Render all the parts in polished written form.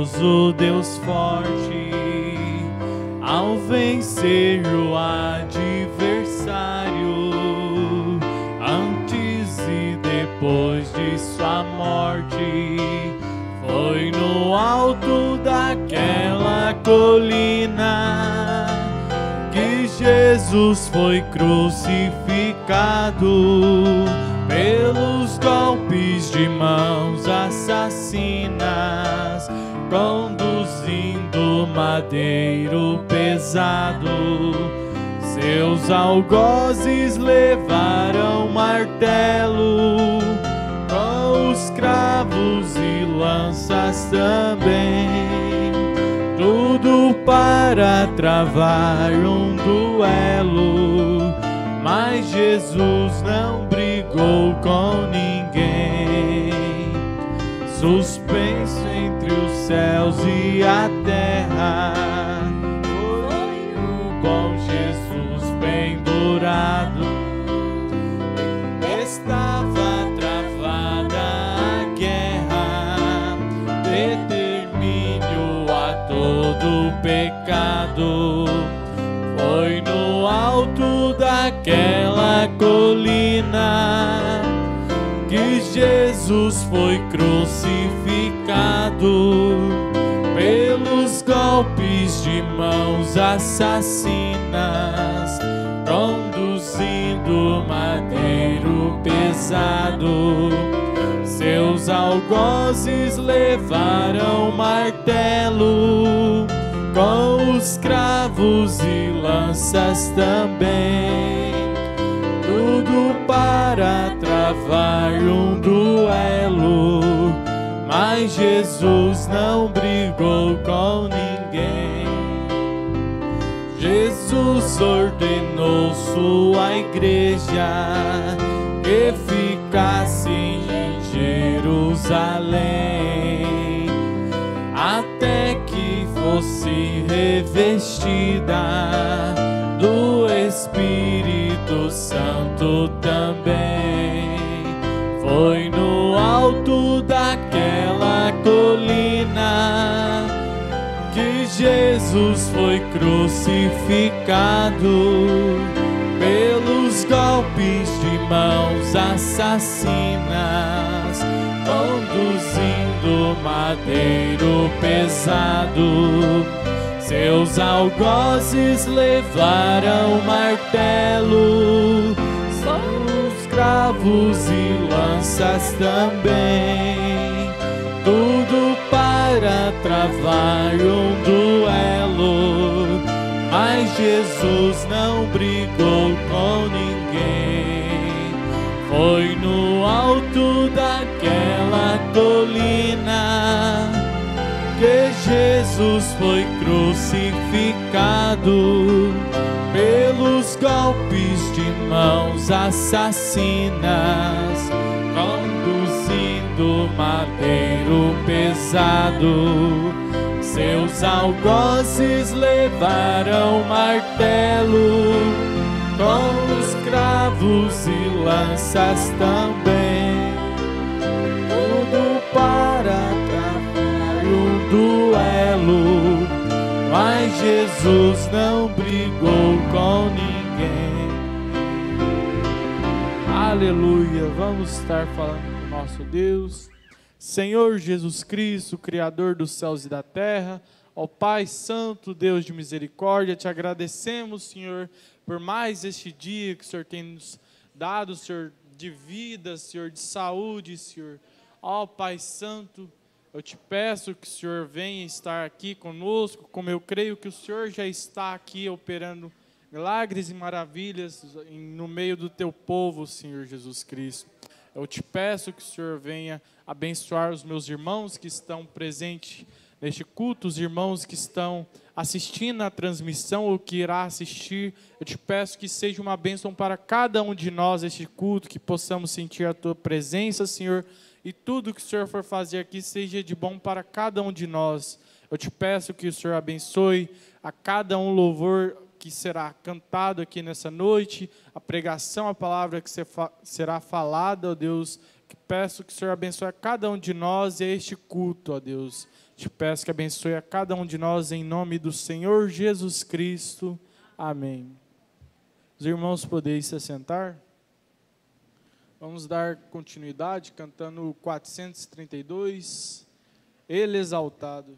poderoso Deus forte, ao vencer o adversário, antes e depois de sua morte, foi no alto daquela colina que Jesus foi crucificado pelos golpes de mãos assassinas, conduzindo madeiro pesado. Seus algozes levaram martelo, com os cravos e lanças também, tudo para travar um duelo. Mas Jesus não brigou com ninguém, suspenso entre os céus e a terra, foi o bom Jesus pendurado. Estava travada a guerra, determínio a todo pecado. Foi no alto daquela colina que Jesus foi crucificado pelos golpes de mãos assassinas, conduzindo madeiro pesado. Seus algozes levaram martelo, com os cravos e lanças também, tudo para travar um duelo. Mas Jesus não brigou com ninguém. Jesus ordenou sua igreja que ficasse em Jerusalém, até que fosse revestida do Espírito Santo também. Foi no alto daquela colina que Jesus foi crucificado pelos golpes de mãos assassinas, conduzindo madeiro pesado. Seus algozes levaram martelo, os cravos e lanças também, tudo para travar um duelo. Mas Jesus não brigou com ninguém. Foi no alto daquela colina que Jesus foi crucificado pelos golpes de mãos assassinas, conduzindo madeiro pesado. Seus algozes levaram martelo, com os cravos e lanças também, tudo para travar um duelo. Mas Jesus não brigou com ninguém. Aleluia. Vamos estar falando com o nosso Deus. Senhor Jesus Cristo, Criador dos céus e da terra, ó Pai Santo, Deus de misericórdia, te agradecemos, Senhor, por mais este dia que o Senhor tem nos dado, Senhor, de vida, Senhor, de saúde, Senhor. Ó Pai Santo, eu te peço que o Senhor venha estar aqui conosco, como eu creio que o Senhor já está aqui operando milagres e maravilhas no meio do teu povo, Senhor Jesus Cristo. Eu te peço que o Senhor venha abençoar os meus irmãos que estão presentes neste culto, os irmãos que estão assistindo a transmissão ou que irá assistir. Eu te peço que seja uma bênção para cada um de nós este culto, que possamos sentir a tua presença, Senhor, e tudo que o Senhor for fazer aqui seja de bom para cada um de nós. Eu te peço que o Senhor abençoe a cada um louvor que será cantado aqui nessa noite, a pregação, a palavra que será falada, ó Deus, peço que o Senhor abençoe a cada um de nós e a este culto, ó Deus. Te peço que abençoe a cada um de nós em nome do Senhor Jesus Cristo. Amém. Os irmãos, podeis se assentar? Vamos dar continuidade cantando o 432, Ele exaltado.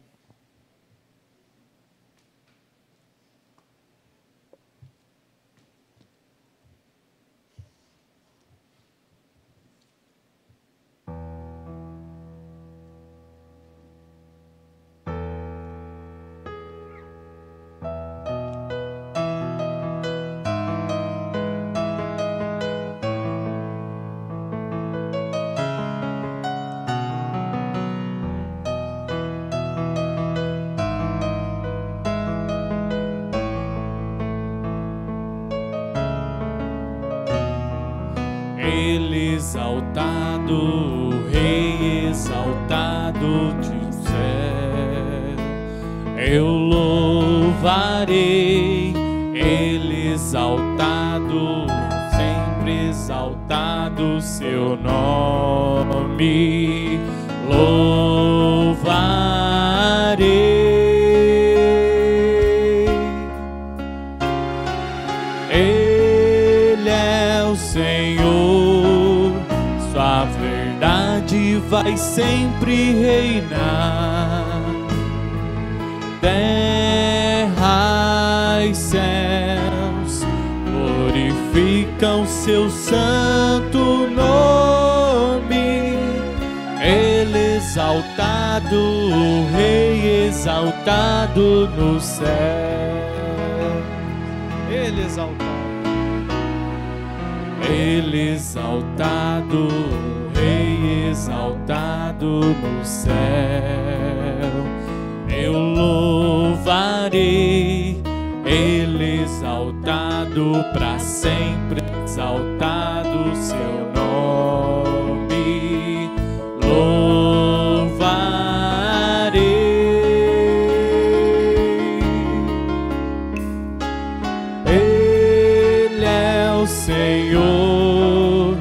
Ele exaltado, Rei exaltado do céu, eu louvarei. Ele exaltado, sempre exaltado, seu nome louvarei. Ele é o Senhor, sua verdade vai sempre reinar. Terra e céus glorificam seu santo nome. Ele exaltado, o Rei exaltado no céu. Ele exaltado. Ele exaltado, Rei exaltado no céu, eu louvarei. Ele exaltado para sempre, exaltado seu nome, louvarei. Ele é o Senhor,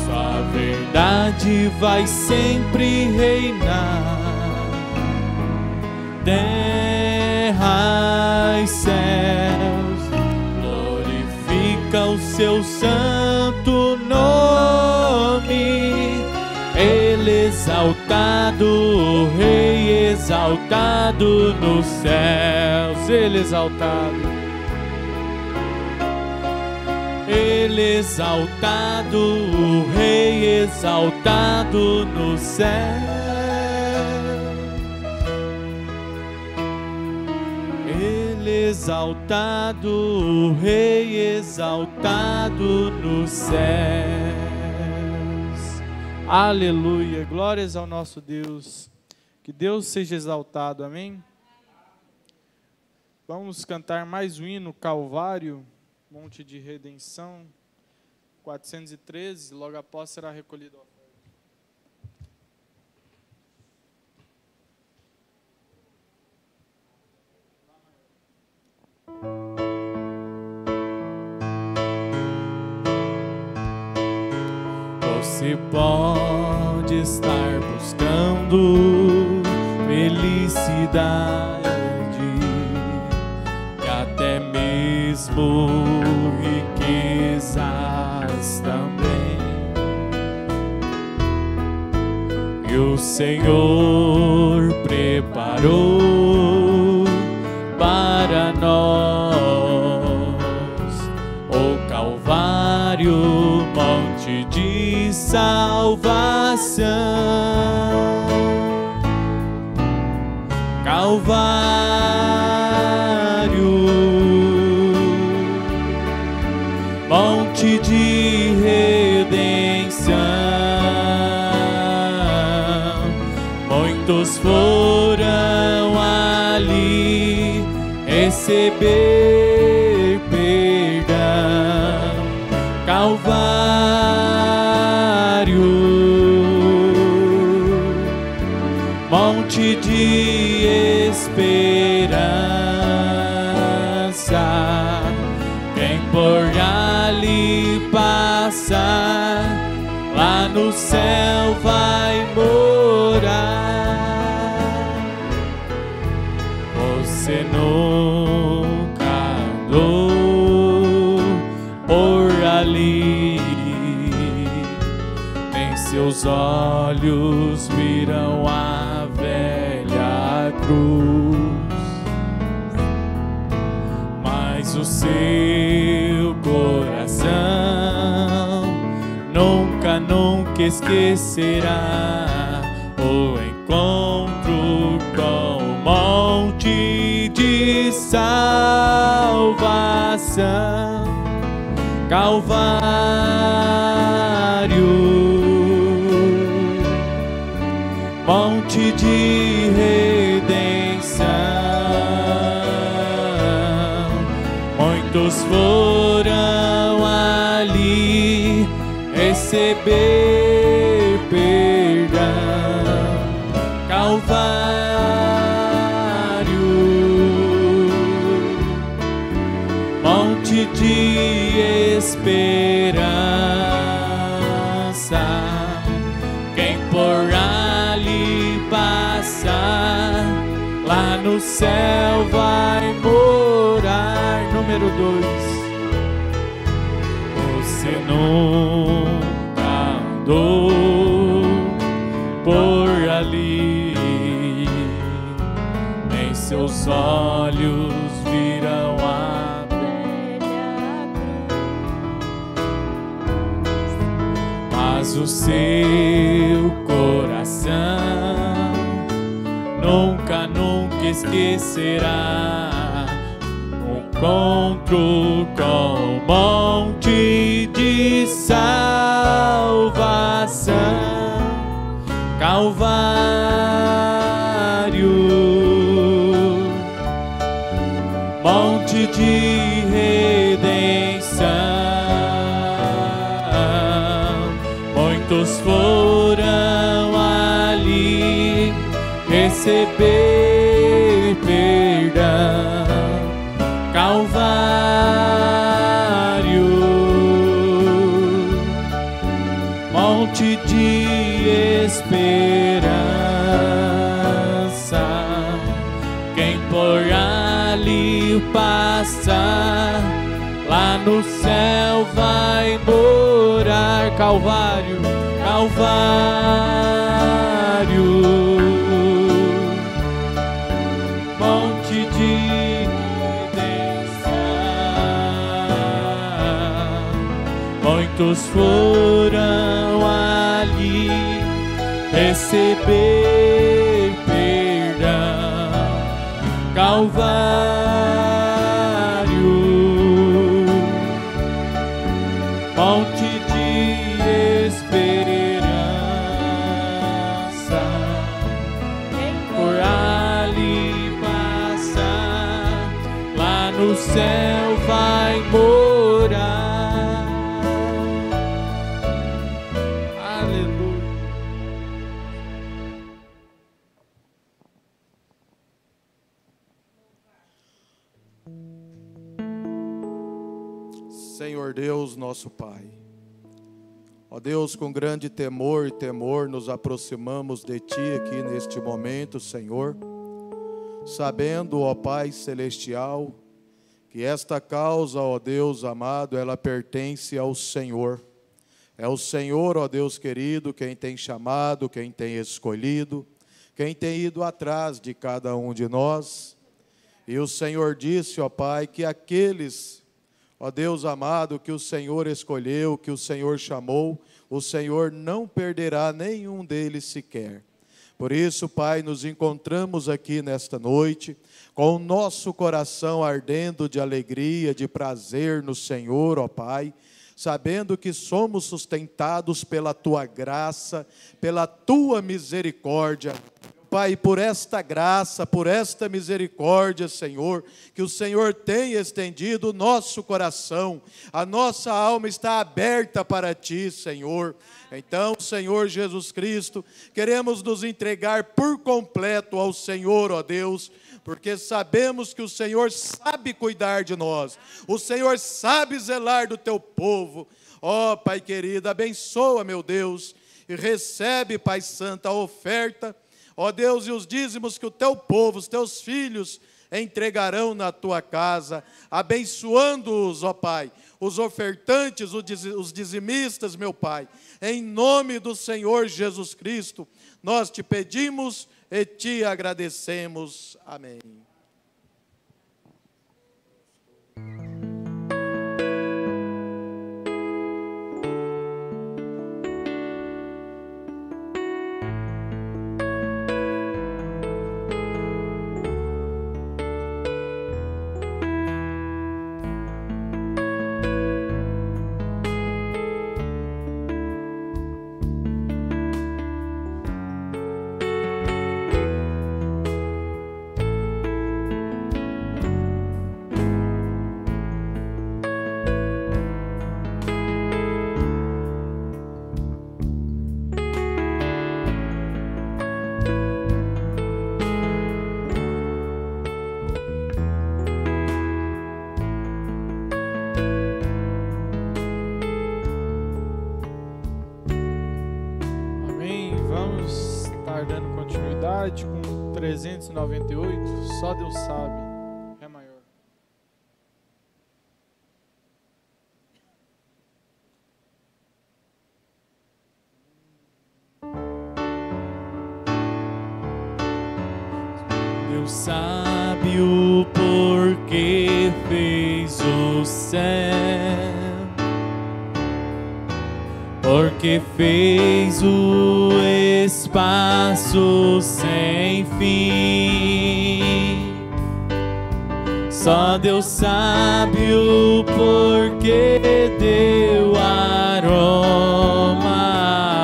sua verdade vai sempre reinar. Terra e céus glorificam o seu santo nome. Ele exaltado, o Rei exaltado nos céus. Ele exaltado. Ele exaltado, o Rei exaltado no céu. Ele exaltado, o Rei exaltado nos céus. Aleluia, glórias ao nosso Deus. Que Deus seja exaltado, amém? Vamos cantar mais um hino, Calvário, Monte de Redenção, 413, logo após será recolhido a oferta. Você pode estar buscando felicidade e até mesmo riquezas também, e o Senhor preparou para nós o Calvário, monte de salvação. Calvário, monte de redenção. Muitos foram ali receber perdão. Calvário, monte de esperança. Quem por ali passar, lá no céu vai morar. Você nunca andou por ali, nem seus olhos viram a velha cruz, mas o seu coração nunca, nunca esquecerá o encontro com o monte de salvação, Calvário, monte de redenção. Muitos foram ali receber perdão, Calvário, monte de esperança. Quem por ali passar, lá no céu vai morar. Número 2. Você nunca andou por ali, nem seus olhos viram a velha cruz, mas o seu coração nunca, nunca esquecerá o encontro com o monte de salvação, Calvário, monte de redenção. Muitos foram ali receber perdão, Calvário, monte de esperança. Quem por ali passar, lá no céu vai morar, Calvário, Calvário, monte de muitos foram ali receber perdão, Calvário, monte de esperança. Quem por ali passar, lá no céu vai morar. Senhor Deus, nosso Pai, ó Deus, com grande temor e temor nos aproximamos de Ti aqui neste momento, Senhor, sabendo, ó Pai Celestial, que esta causa, ó Deus amado, ela pertence ao Senhor. É o Senhor, ó Deus querido, quem tem chamado, quem tem escolhido, quem tem ido atrás de cada um de nós. E o Senhor disse, ó Pai, que aqueles, ó Deus amado, que o Senhor escolheu, que o Senhor chamou, o Senhor não perderá nenhum deles sequer. Por isso, Pai, nos encontramos aqui nesta noite, com o nosso coração ardendo de alegria, de prazer no Senhor, ó Pai, sabendo que somos sustentados pela Tua graça, pela Tua misericórdia. Pai, por esta graça, por esta misericórdia, Senhor, que o Senhor tem estendido o nosso coração, a nossa alma está aberta para Ti, Senhor. Então, Senhor Jesus Cristo, queremos nos entregar por completo ao Senhor, ó Deus, porque sabemos que o Senhor sabe cuidar de nós, o Senhor sabe zelar do Teu povo. Ó Pai querido, abençoa, meu Deus, e recebe, Pai Santo, a oferta, ó Deus, e os dízimos que o teu povo, os teus filhos entregarão na tua casa, abençoando-os, ó Pai, os ofertantes, os dizimistas, meu Pai, em nome do Senhor Jesus Cristo, nós te pedimos e te agradecemos. Amém. Com 398, só Deus sabe, Ré maior. Deus sabe o porquê fez o céu, porque fez o espaço sem fim. Só Deus sabe o porquê deu aroma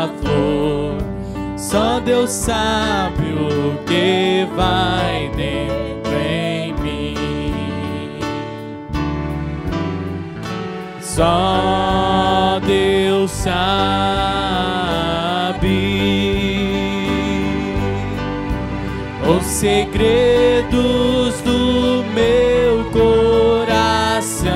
à flor. Só Deus sabe o que vai dentro em mim. Só Deus sabe os segredos do meu coração,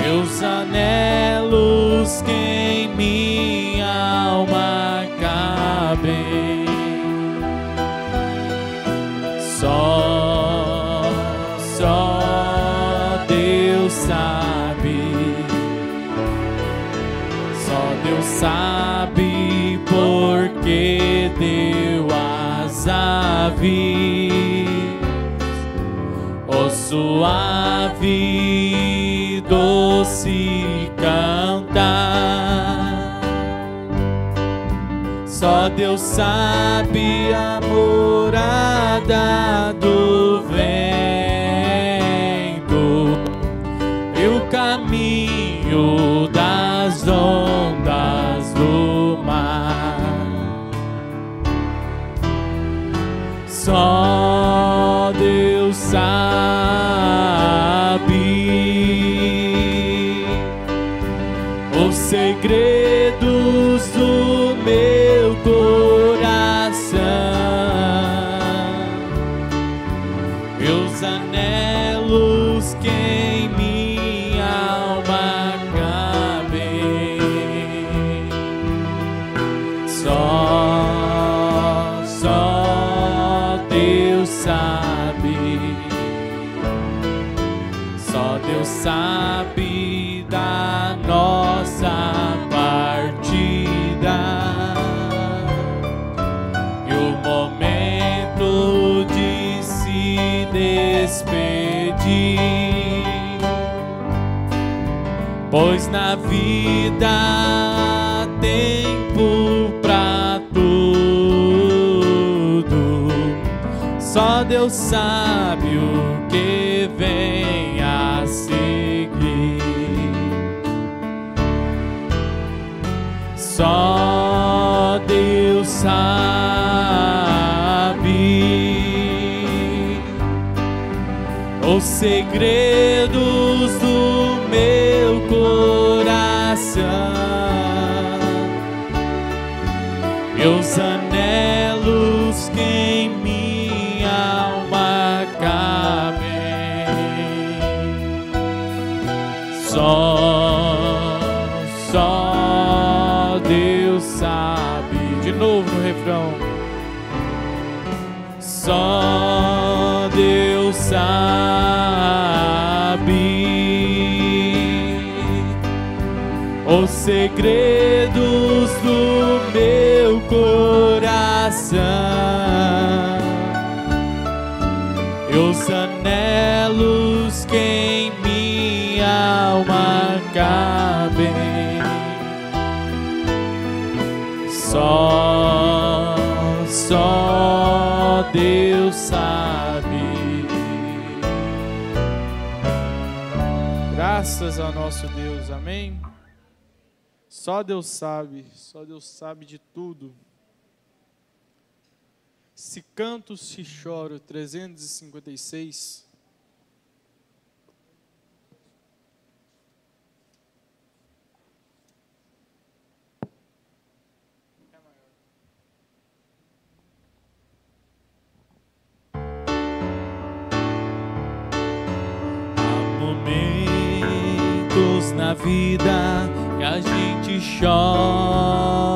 meus anelos que em minha alma cabem. Só Deus sabe, só Deus sabe porque deu as aves o suave doce cantar. Só Deus sabe a morada do vento e o caminho das ondas do mar. Só Deus sabe os segredos do meu coração, meus anelos que em minha alma cabem. Só Deus sabe, só Deus sabe da nossa partida e o momento de se despedir, pois na vida há tempo pra tudo. Só Deus sabe o que vem a seguir. Só Deus sabe os segredos do meu coração, meus anelos que em minha alma cabem. Só Só Deus sabe os segredos do meu coração e os anelos que em minha alma cabem. Só Deus sabe. Graças ao nosso Deus, amém? Só Deus sabe de tudo. Se canto, se choro, 356. Na vida que a gente chora,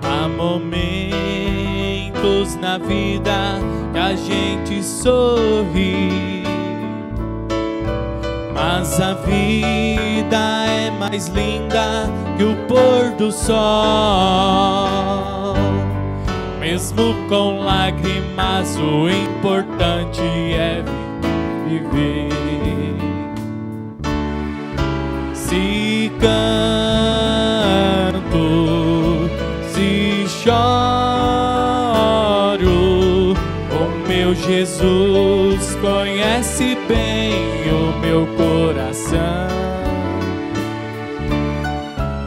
há momentos na vida que a gente sorri, mas a vida é mais linda que o pôr do sol. Mesmo com lágrimas, o importante é viver. Se canto, se choro, o meu Jesus conhece bem o meu coração.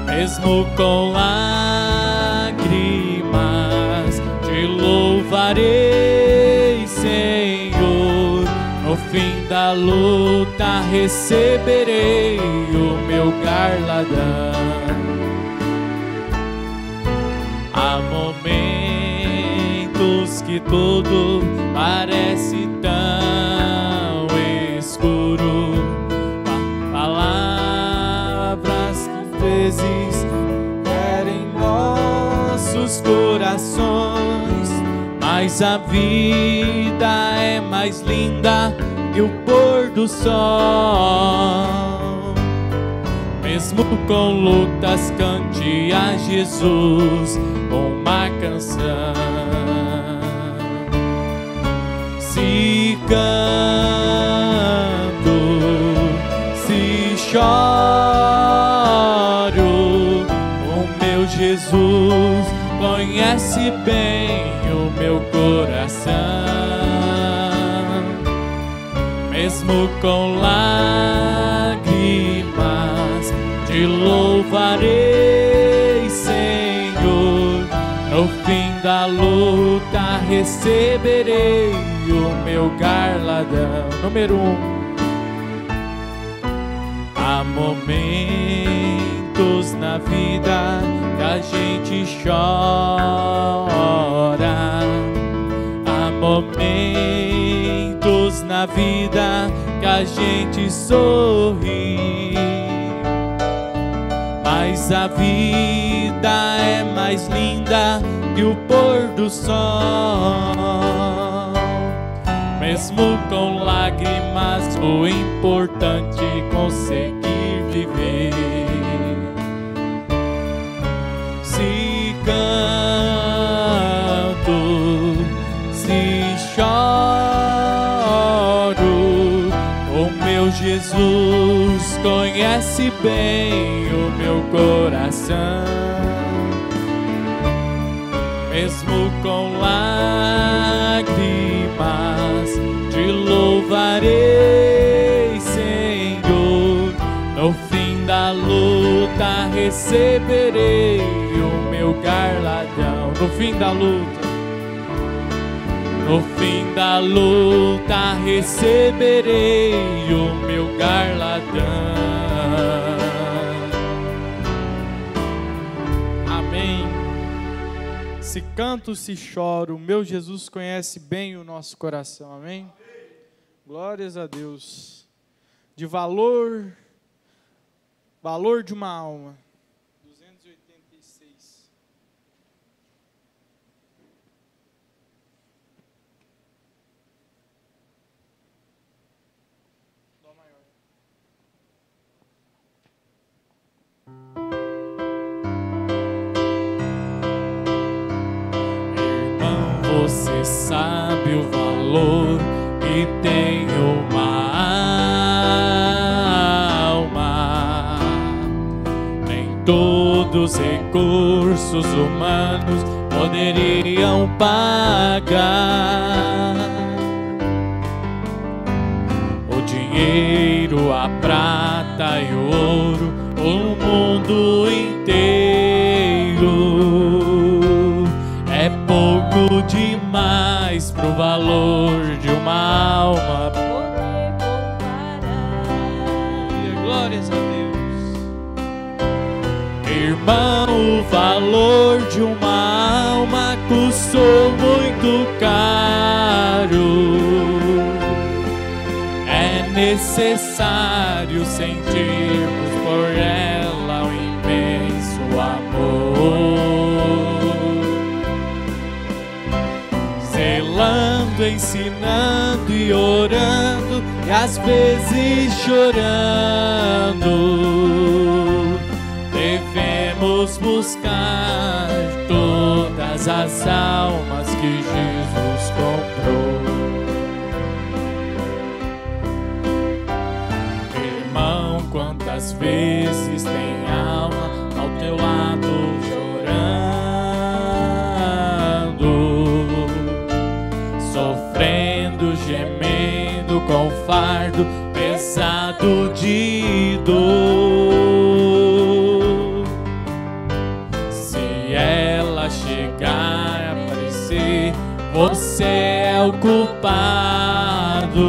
Mesmo com lágrimas, te louvarei, Senhor. No fim da luta receberei o meu galardão. Há momentos que tudo parece tão escuro, palavras que vezes ferem nossos corações, mas a vida é mais linda que o pôr do sol. Mesmo com lutas, cante a Jesus uma canção. Se canto, se choro, o meu Jesus conhece bem o meu coração. Mesmo com lágrimas, te louvarei, Senhor. No fim da luta receberei o meu galardão. Número 1. Há momentos na vida que a gente chora, há momentos na vida que a gente sorri, mas a vida é mais linda que o pôr do sol. Mesmo com lágrimas, o importante é conseguir viver. Se canto, se choro, o meu Jesus conhece bem o meu coração. Mesmo com lágrimas, te louvarei, Senhor. No fim da luta receberei o meu galardão. No fim da luta, no fim da luta receberei o meu galardão. Amém. Se canto, se choro, meu Jesus conhece bem o nosso coração, amém? Glórias a Deus. De valor de uma alma. 286. você sabe o valor que tem uma alma. Nem todos os recursos humanos poderiam pagar o dinheiro, a prata e o ouro, o mundo inteiro. É pouco demais pro valor de uma alma poder comparar. Glórias a Deus. Irmão, o valor de uma alma custou muito caro. É necessário sentirmos por ela um imenso amor. Zelando, ensinando e orando, e às vezes chorando, devemos buscar todas as almas que Jesus comprou. Irmão, quantas vezes tem alma ao teu lado chorando, sofrendo, gemendo com fardo pesado de dor. Se ela chegar a aparecer, você é o culpado.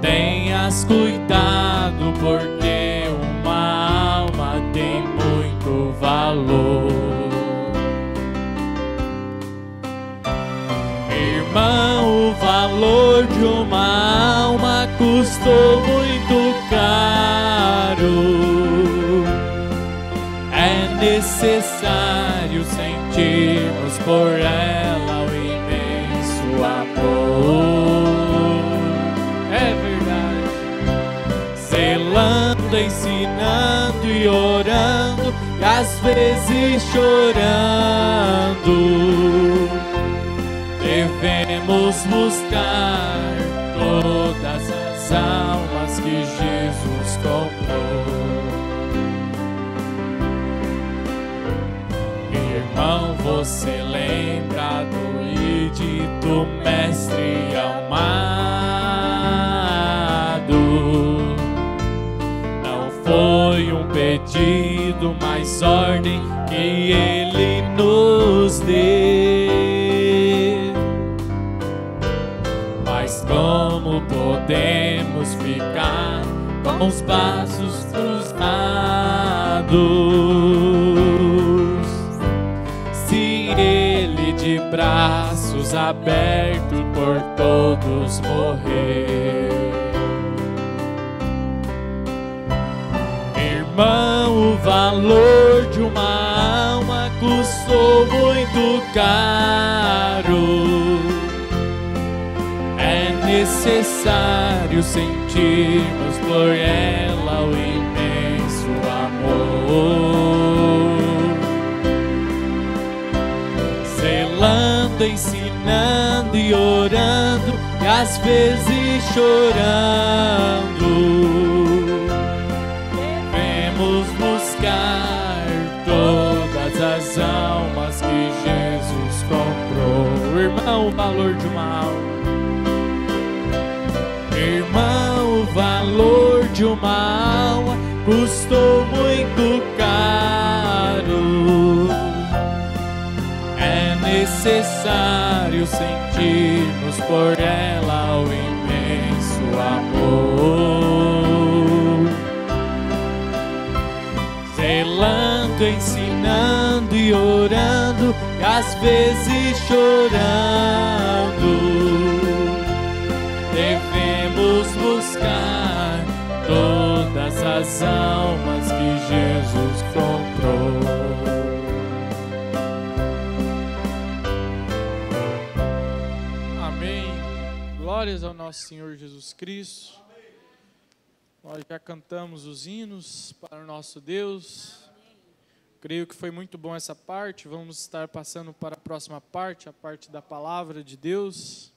Tenhas cuidado, porque uma alma tem muito valor. Irmão, o valor de uma alma custou muito caro. É necessário sentirmos por ela o imenso amor. É verdade. Zelando, ensinando e orando, e às vezes chorando, devemos buscar todas as almas que Jesus comprou. Irmão, você lembra do ide do mestre amado? Não foi um pedido, mas ordem que ele nos deu. Mas como podemos ficar com os braços cruzados, se ele de braços abertos por todos morreu? Irmão, o valor de uma alma custou muito caro. É necessário sentirmos por ela o imenso amor. Zelando, ensinando e orando, e às vezes chorando, devemos buscar todas as almas que Jesus comprou. Irmão, o valor de uma alma. Irmão, o valor de uma alma custou muito caro. É necessário sentirmos por ela o imenso amor. Zelando, ensinando e orando, e às vezes chorando, devemos buscar todas as almas que Jesus comprou. Amém. Glórias ao nosso Senhor Jesus Cristo. Nós já cantamos os hinos para o nosso Deus. Creio que foi muito bom essa parte. Vamos estar passando para a próxima parte, a parte da palavra de Deus.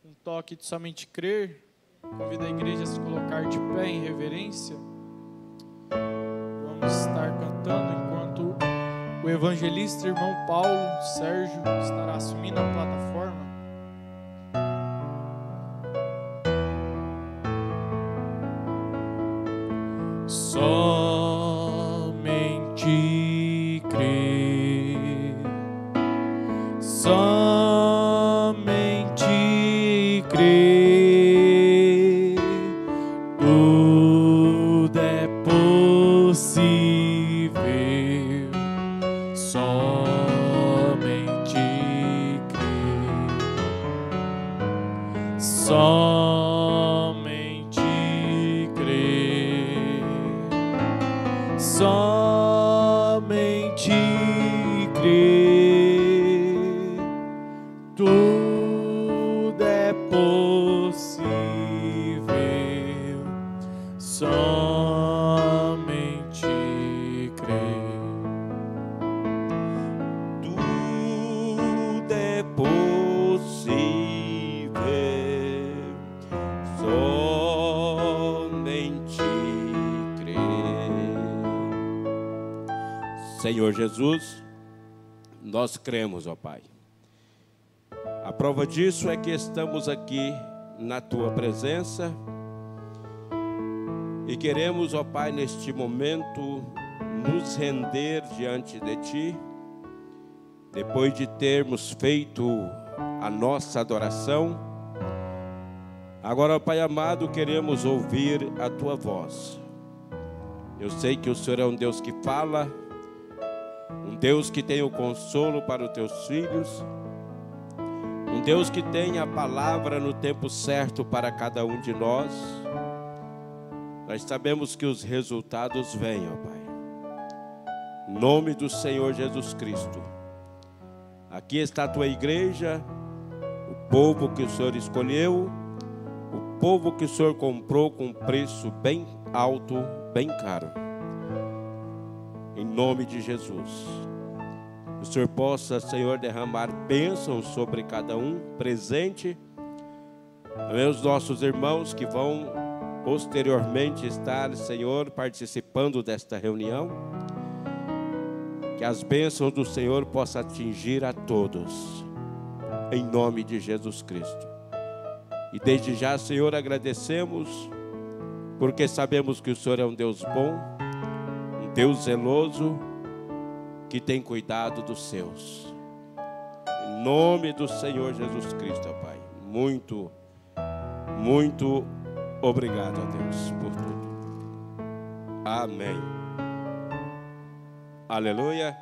Um toque de somente crer. Convido a igreja a se colocar de pé em reverência. Vamos estar cantando enquanto o evangelista irmão Paulo Sérgio estará assumindo a plataforma. Somente crer, somente crer, tudo é possível. Somente crer, somente crer, somente crer, tudo é possível. Somente crer, Tudo é possível, somente crer. Senhor Jesus, nós cremos, ó Pai. A prova disso é que estamos aqui na Tua presença e queremos, ó Pai, neste momento, nos render diante de Ti. Depois de termos feito a nossa adoração, agora, Pai amado, queremos ouvir a Tua voz. Eu sei que o Senhor é um Deus que fala, um Deus que tem o consolo para os Teus filhos, um Deus que tem a palavra no tempo certo para cada um de nós. Nós sabemos que os resultados vêm, ó Pai. Em nome do Senhor Jesus Cristo. Aqui está a Tua igreja, o povo que o Senhor escolheu, o povo que o Senhor comprou com um preço bem alto, bem caro. Em nome de Jesus. O Senhor possa, Senhor, derramar bênçãos sobre cada um presente. Também os nossos irmãos que vão posteriormente estar, Senhor, participando desta reunião. Que as bênçãos do Senhor possam atingir a todos, em nome de Jesus Cristo. E desde já, Senhor, agradecemos, porque sabemos que o Senhor é um Deus bom, um Deus zeloso, que tem cuidado dos seus. Em nome do Senhor Jesus Cristo, ó Pai. Muito, muito obrigado, ó Deus, por tudo. Amém. Aleluia.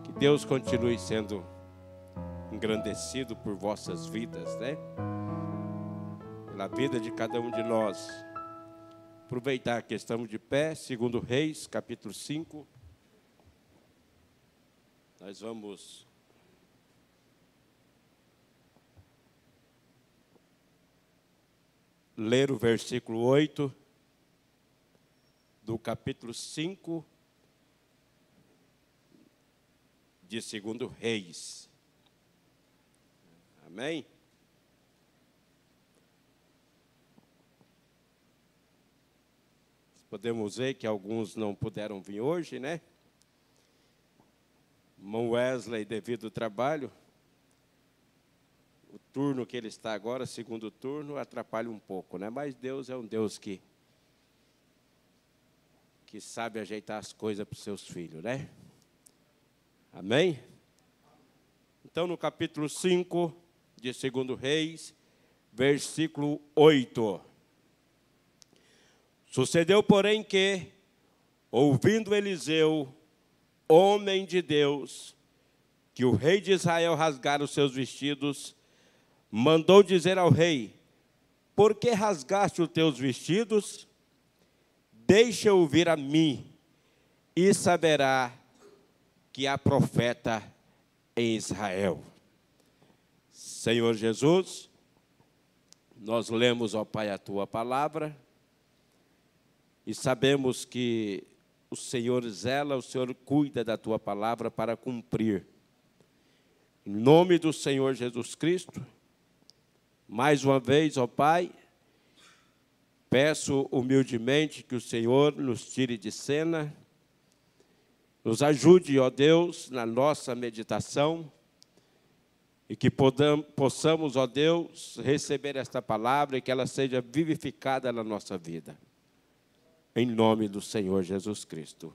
Que Deus continue sendo engrandecido por vossas vidas, né? Pela vida de cada um de nós. Aproveitar que estamos de pé, 2 Reis, capítulo 5. Nós vamos ler o versículo 8 do capítulo 5 de 2 Reis. Amém? Podemos ver que alguns não puderam vir hoje, né? Irmão Wesley, devido ao trabalho, o turno que ele está agora, segundo turno, atrapalha um pouco, né? Mas Deus é um Deus que sabe ajeitar as coisas para os seus filhos, né? Amém? Então, no capítulo 5 de 2 Reis, versículo 8. Sucedeu, porém, que, ouvindo Eliseu, homem de Deus, que o rei de Israel rasgara os seus vestidos, mandou dizer ao rei: por que rasgaste os teus vestidos? Deixa ouvir a mim, e saberá que há profeta em Israel. Senhor Jesus, nós lemos, ó Pai, a Tua palavra, e sabemos que o Senhor zela, o Senhor cuida da tua palavra para cumprir. Em nome do Senhor Jesus Cristo, mais uma vez, ó Pai, peço humildemente que o Senhor nos tire de cena, nos ajude, ó Deus, na nossa meditação, e que possamos, ó Deus, receber esta palavra e que ela seja vivificada na nossa vida. Em nome do Senhor Jesus Cristo.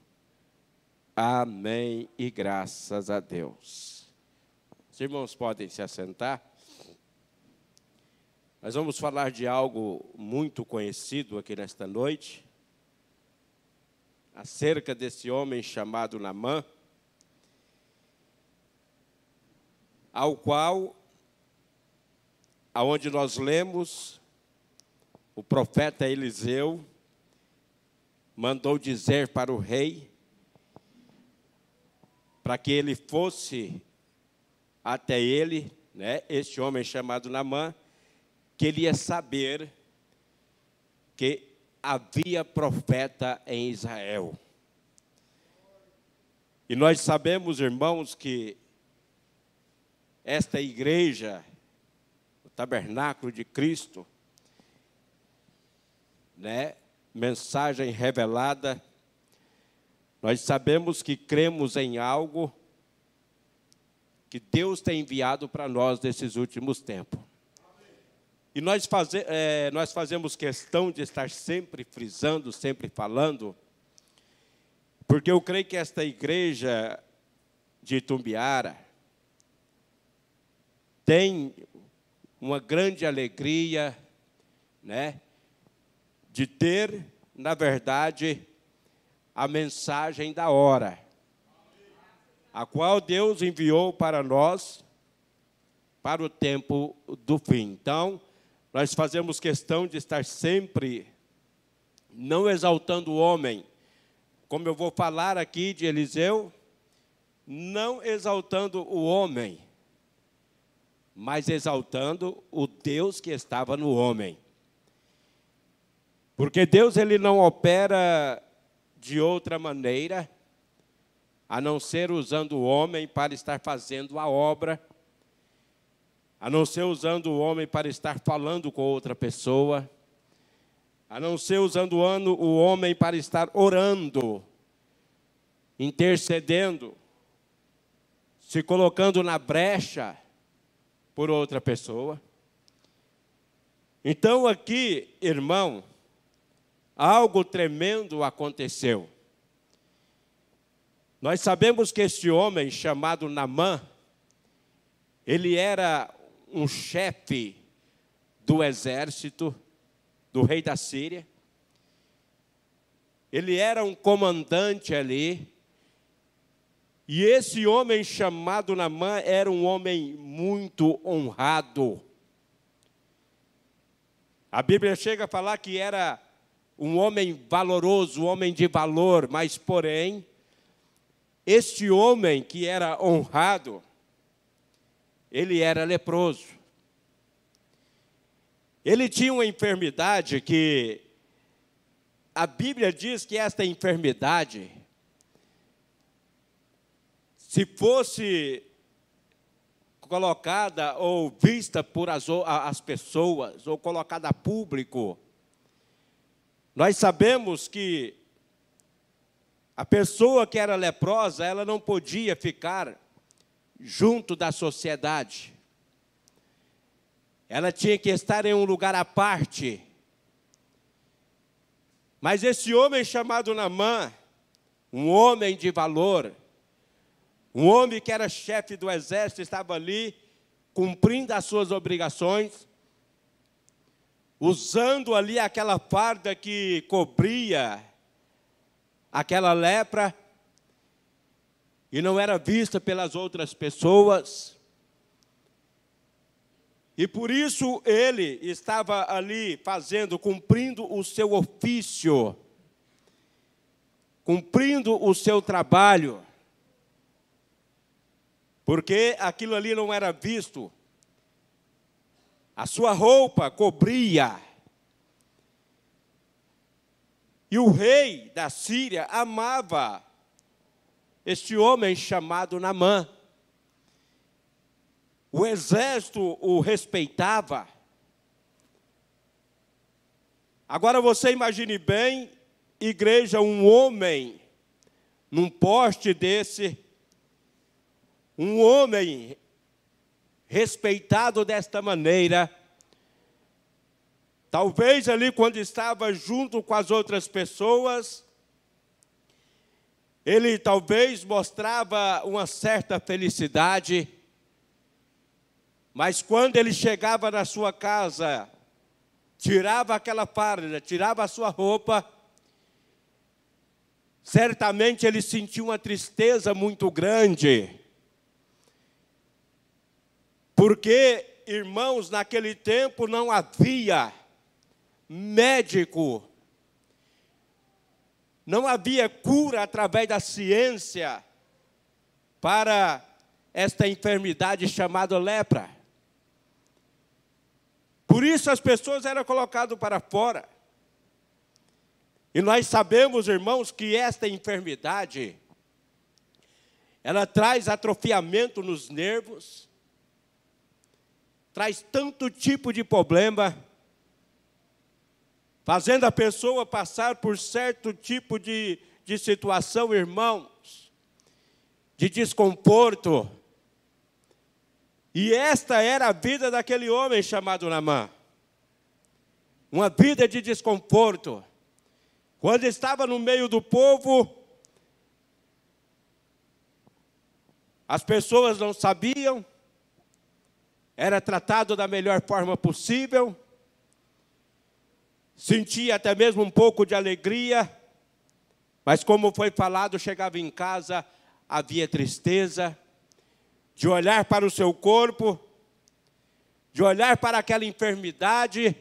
Amém e graças a Deus. Os irmãos podem se assentar. Nós vamos falar de algo muito conhecido aqui nesta noite, acerca desse homem chamado Naamã, ao qual, aonde nós lemos, o profeta Eliseu mandou dizer para o rei, para que ele fosse até ele, né, este homem chamado Naamã, que ele ia saber que havia profeta em Israel. E nós sabemos, irmãos, que esta igreja, o tabernáculo de Cristo, né, mensagem revelada, nós sabemos que cremos em algo que Deus tem enviado para nós nesses últimos tempos. E nós fazemos questão de estar sempre frisando, sempre falando, porque eu creio que esta igreja de Itumbiara tem uma grande alegria, né, de ter, na verdade, a mensagem da hora, a qual Deus enviou para nós, para o tempo do fim. Então, nós fazemos questão de estar sempre não exaltando o homem, como eu vou falar aqui de Eliseu, não exaltando o homem, mas exaltando o Deus que estava no homem. Porque Deus, ele não opera de outra maneira, a não ser usando o homem para estar fazendo a obra, a não ser usando o homem para estar falando com outra pessoa, a não ser usando o homem para estar orando, intercedendo, se colocando na brecha por outra pessoa. Então aqui, irmão, algo tremendo aconteceu. Nós sabemos que este homem chamado Naamã, ele era um chefe do exército do rei da Síria. Ele era um comandante ali. E esse homem chamado Naamã era um homem muito honrado. A Bíblia chega a falar que era um homem valoroso, um homem de valor, mas, porém, este homem que era honrado, ele era leproso. Ele tinha uma enfermidade que a Bíblia diz que esta enfermidade, se fosse colocada ou vista por as pessoas, ou colocada a público, nós sabemos que a pessoa que era leprosa, ela não podia ficar junto da sociedade. Ela tinha que estar em um lugar à parte. Mas esse homem chamado Naamã, um homem de valor, um homem que era chefe do exército, estava ali cumprindo as suas obrigações, usando ali aquela farda que cobria aquela lepra, e não era vista pelas outras pessoas. E por isso ele estava ali cumprindo o seu ofício, cumprindo o seu trabalho, porque aquilo ali não era visto. A sua roupa cobria. E o rei da Síria amava este homem chamado Naamã. O exército o respeitava. Agora você imagine bem, igreja, um homem num poste desse, um homem respeitado desta maneira, talvez ali quando estava junto com as outras pessoas, ele talvez mostrava uma certa felicidade, mas quando ele chegava na sua casa, tirava aquela farda, tirava a sua roupa, certamente ele sentia uma tristeza muito grande. Porque, irmãos, naquele tempo não havia médico, não havia cura através da ciência para esta enfermidade chamada lepra. Por isso as pessoas eram colocadas para fora. E nós sabemos, irmãos, que esta enfermidade, ela traz atrofiamento nos nervos, traz tanto tipo de problema, fazendo a pessoa passar por certo tipo de situação, irmãos, de desconforto. E esta era a vida daquele homem chamado Naamã. Uma vida de desconforto. Quando estava no meio do povo, as pessoas não sabiam, era tratado da melhor forma possível, sentia até mesmo um pouco de alegria, mas como foi falado, chegava em casa, havia tristeza, de olhar para o seu corpo, de olhar para aquela enfermidade,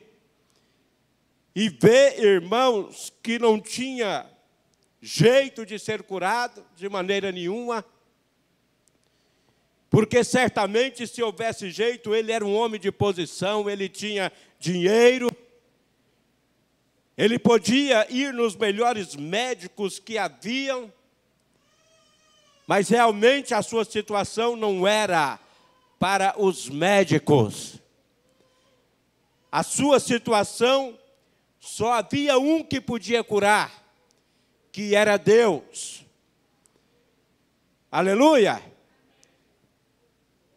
e ver, irmãos, que não tinha jeito de ser curado de maneira nenhuma, porque certamente se houvesse jeito, ele era um homem de posição, ele tinha dinheiro, ele podia ir nos melhores médicos que haviam, mas realmente a sua situação não era para os médicos. A sua situação, só havia um que podia curar, que era Deus. Aleluia!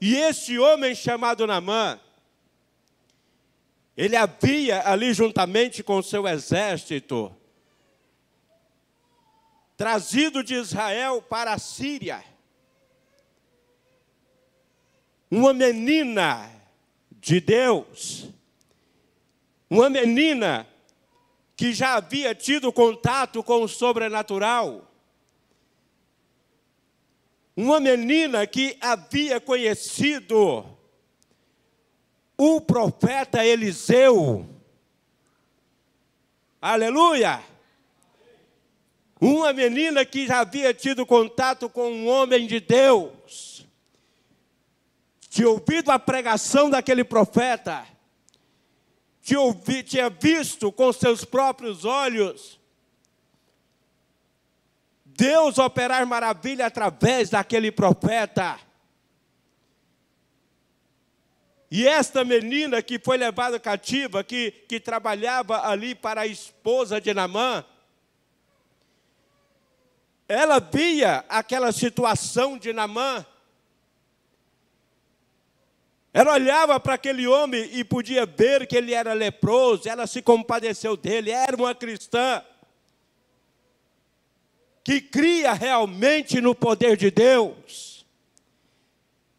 E esse homem chamado Naamã, ele havia ali juntamente com seu exército, trazido de Israel para a Síria, uma menina de Deus, uma menina que já havia tido contato com o sobrenatural, uma menina que havia conhecido o profeta Eliseu. Aleluia! Uma menina que já havia tido contato com um homem de Deus, tinha ouvido a pregação daquele profeta, tinha visto com seus próprios olhos Deus operar maravilha através daquele profeta. E esta menina que foi levada cativa, que trabalhava ali para a esposa de Naamã, ela via aquela situação de Naamã. Ela olhava para aquele homem e podia ver que ele era leproso, ela se compadeceu dele, era uma cristã que cria realmente no poder de Deus,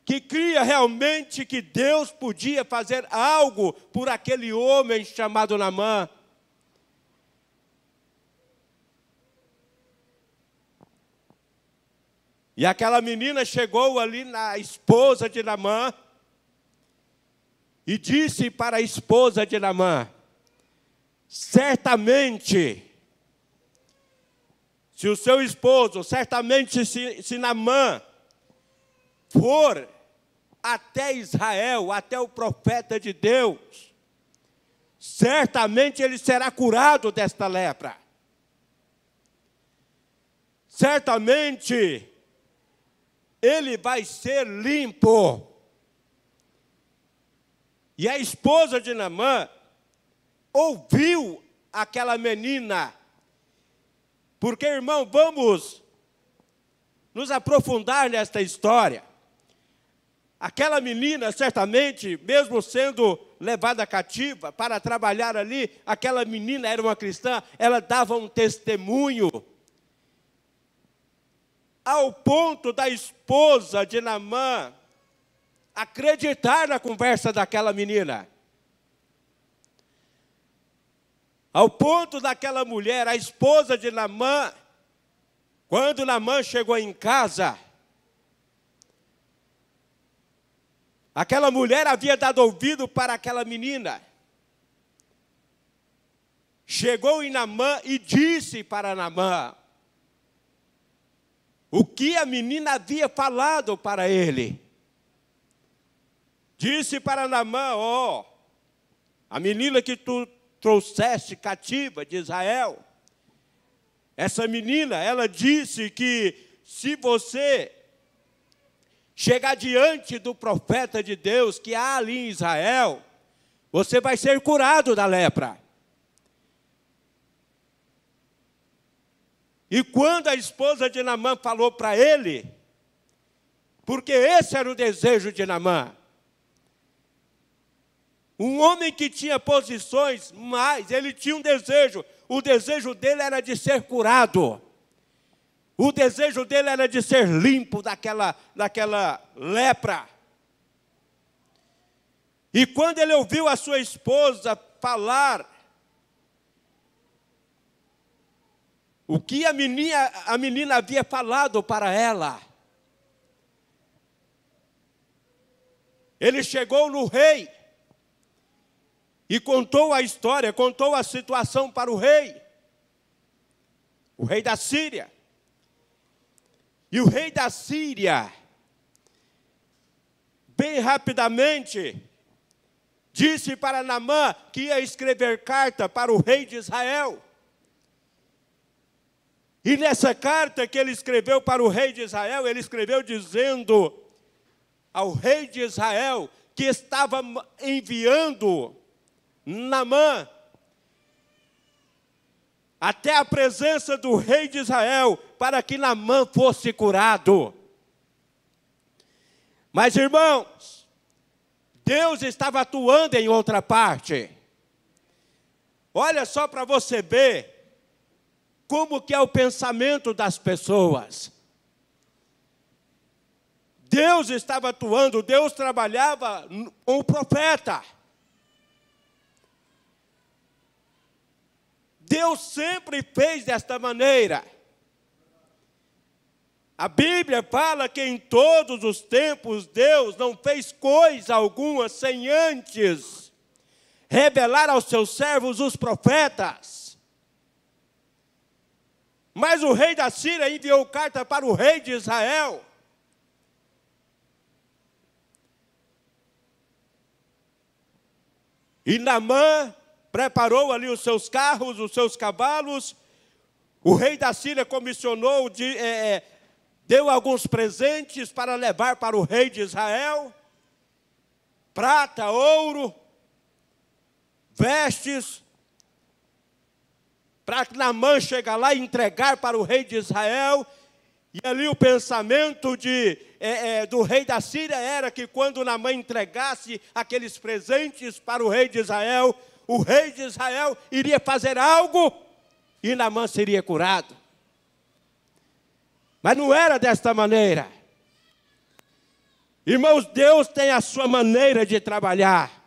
que cria realmente que Deus podia fazer algo por aquele homem chamado Naamã. E aquela menina chegou ali na esposa de Naamã e disse para a esposa de Naamã: certamente, se o seu esposo, certamente se Naamã for até Israel, até o profeta de Deus, certamente ele será curado desta lepra. certamente ele vai ser limpo. E a esposa de Naamã ouviu aquela menina. Porque, irmão, vamos nos aprofundar nesta história. Aquela menina, certamente, mesmo sendo levada cativa para trabalhar ali, aquela menina era uma cristã, ela dava um testemunho. Ao ponto da esposa de Naamã acreditar na conversa daquela menina. Ao ponto daquela mulher, a esposa de Naamã, quando Naamã chegou em casa, aquela mulher havia dado ouvido para aquela menina. Chegou em Naamã e disse para Naamã o que a menina havia falado para ele. Disse para Naamã, ó, a menina que tu trouxeste cativa de Israel, essa menina, ela disse que se você chegar diante do profeta de Deus que há ali em Israel, você vai ser curado da lepra. E quando a esposa de Naamã falou para ele, porque esse era o desejo de Naamã, um homem que tinha posições, mas ele tinha um desejo. O desejo dele era de ser curado. O desejo dele era de ser limpo daquela lepra. E quando ele ouviu a sua esposa falar o que a menina havia falado para ela, ele chegou no rei e contou a história, contou a situação para o rei da Síria. E o rei da Síria, bem rapidamente, disse para Naamã que ia escrever carta para o rei de Israel. E nessa carta que ele escreveu para o rei de Israel, ele escreveu dizendo ao rei de Israel que estava enviando Naamã até a presença do rei de Israel para que Naamã fosse curado. Mas, irmãos, Deus estava atuando em outra parte. Olha só para você ver como que é o pensamento das pessoas. Deus estava atuando, Deus trabalhava com o profeta. Deus sempre fez desta maneira. A Bíblia fala que em todos os tempos Deus não fez coisa alguma sem antes revelar aos seus servos os profetas. Mas o rei da Síria enviou carta para o rei de Israel. E Naamã preparou ali os seus carros, os seus cavalos. O rei da Síria comissionou, deu alguns presentes para levar para o rei de Israel. Prata, ouro, vestes, para que Naamã chegar lá e entregar para o rei de Israel. E ali o pensamento do rei da Síria era que quando Naamã entregasse aqueles presentes para o rei de Israel, o rei de Israel iria fazer algo e Naamã seria curado. Mas não era desta maneira. Irmãos, Deus tem a sua maneira de trabalhar.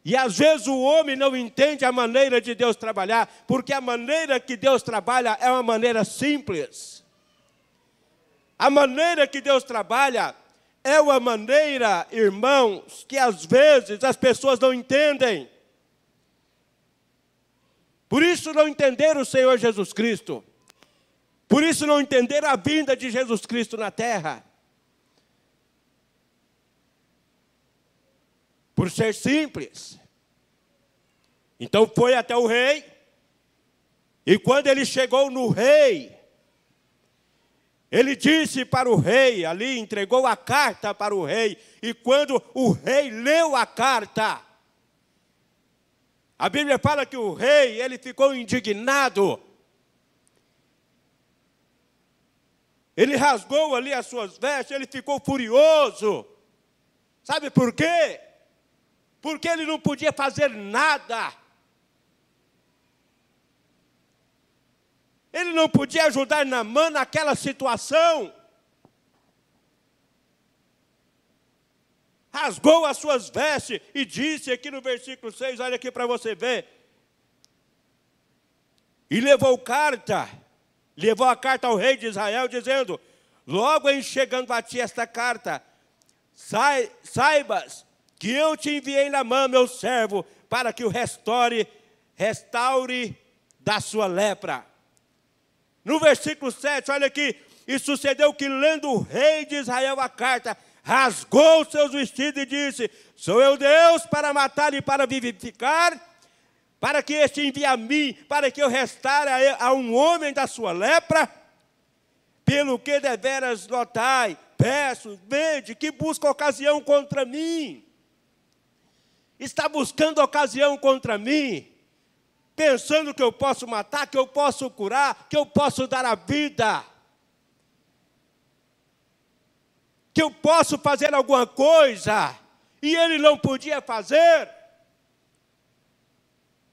E às vezes o homem não entende a maneira de Deus trabalhar, porque a maneira que Deus trabalha é uma maneira simples. A maneira que Deus trabalha é uma maneira, irmãos, que às vezes as pessoas não entendem. Por isso não entenderam o Senhor Jesus Cristo. Por isso não entenderam a vinda de Jesus Cristo na terra. Por ser simples. Então foi até o rei. E quando ele chegou no rei, Ele disse para o rei, ali entregou a carta para o rei, e quando o rei leu a carta, a Bíblia fala que o rei, ele ficou indignado. Ele rasgou ali as suas vestes, ele ficou furioso. Sabe por quê? Porque ele não podia fazer nada. Ele não podia ajudar Naamã naquela situação. Rasgou as suas vestes e disse aqui no versículo 6, olha aqui para você ver. E levou a carta ao rei de Israel, dizendo, logo em chegando a ti esta carta, saibas que eu te enviei Naamã, meu servo, para que o restaure da sua lepra. No versículo 7, olha aqui, e sucedeu que, lendo o rei de Israel a carta, rasgou os seus vestidos e disse, sou eu Deus para matar e para vivificar, para que este envie a mim, para que eu restaure a um homem da sua lepra, pelo que deveras notai, peço, vede, que busca ocasião contra mim. Está buscando ocasião contra mim, pensando que eu posso matar, que eu posso curar, que eu posso dar a vida, que eu posso fazer alguma coisa, e ele não podia fazer.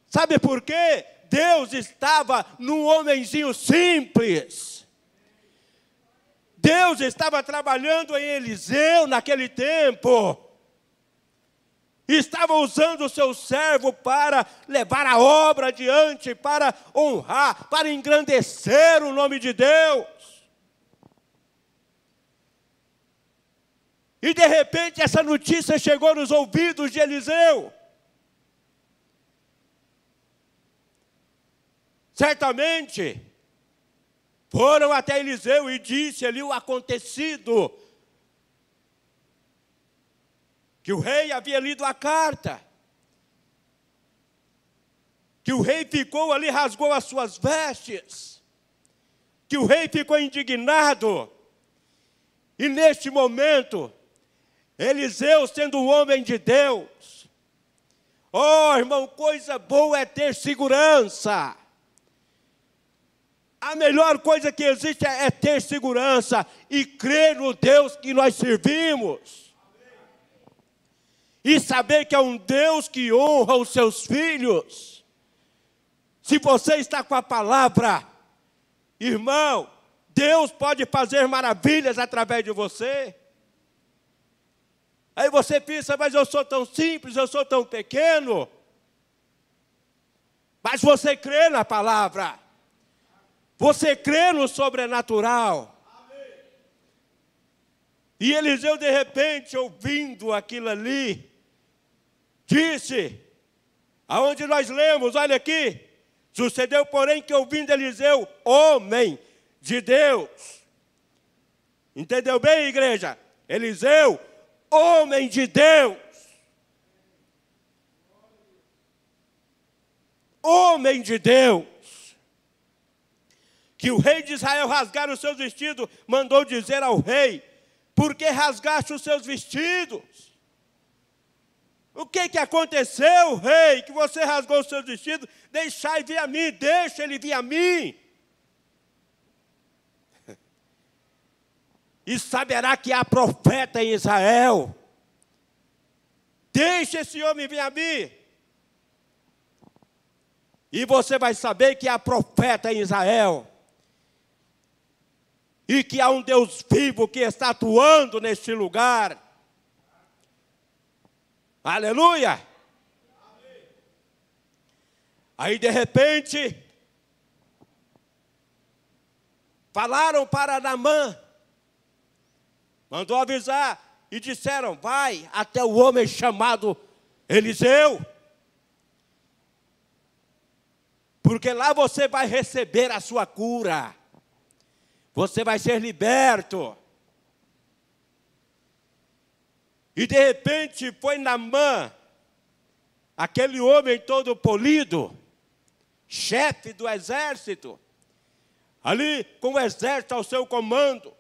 Sabe por quê? Deus estava num homenzinho simples. Deus estava trabalhando em Eliseu naquele tempo. Estava usando o seu servo para levar a obra adiante, para honrar, para engrandecer o nome de Deus. E de repente essa notícia chegou nos ouvidos de Eliseu. Certamente foram até Eliseu e disse ali o acontecido. Que o rei havia lido a carta, que o rei ficou ali, rasgou as suas vestes, que o rei ficou indignado, e neste momento, Eliseu sendo um homem de Deus, oh irmão, coisa boa é ter segurança, a melhor coisa que existe é ter segurança, e crer no Deus que nós servimos, e saber que é um Deus que honra os seus filhos. Se você está com a palavra, irmão, Deus pode fazer maravilhas através de você. Aí você pensa, mas eu sou tão simples, eu sou tão pequeno. Mas você crê na palavra. Você crê no sobrenatural. E Eliseu, de repente, ouvindo aquilo ali, disse, aonde nós lemos, olha aqui, sucedeu, porém, que ouvindo Eliseu, homem de Deus. Entendeu bem, igreja? Eliseu, homem de Deus. Homem de Deus. Que o rei de Israel rasgara os seus vestidos, mandou dizer ao rei, por que rasgaste os seus vestidos? O que aconteceu, rei, que você rasgou os seus vestidos? Deixai vir a mim, deixa ele vir a mim. E saberá que há profeta em Israel. Deixa esse homem vir a mim. E você vai saber que há profeta em Israel. E que há um Deus vivo que está atuando neste lugar. Aleluia! Amém. Aí de repente, falaram para Naamã, mandou avisar, e disseram, vai até o homem chamado Eliseu, porque lá você vai receber a sua cura, você vai ser liberto. E de repente foi Naamã, aquele homem todo polido, chefe do exército, ali com o exército ao seu comando,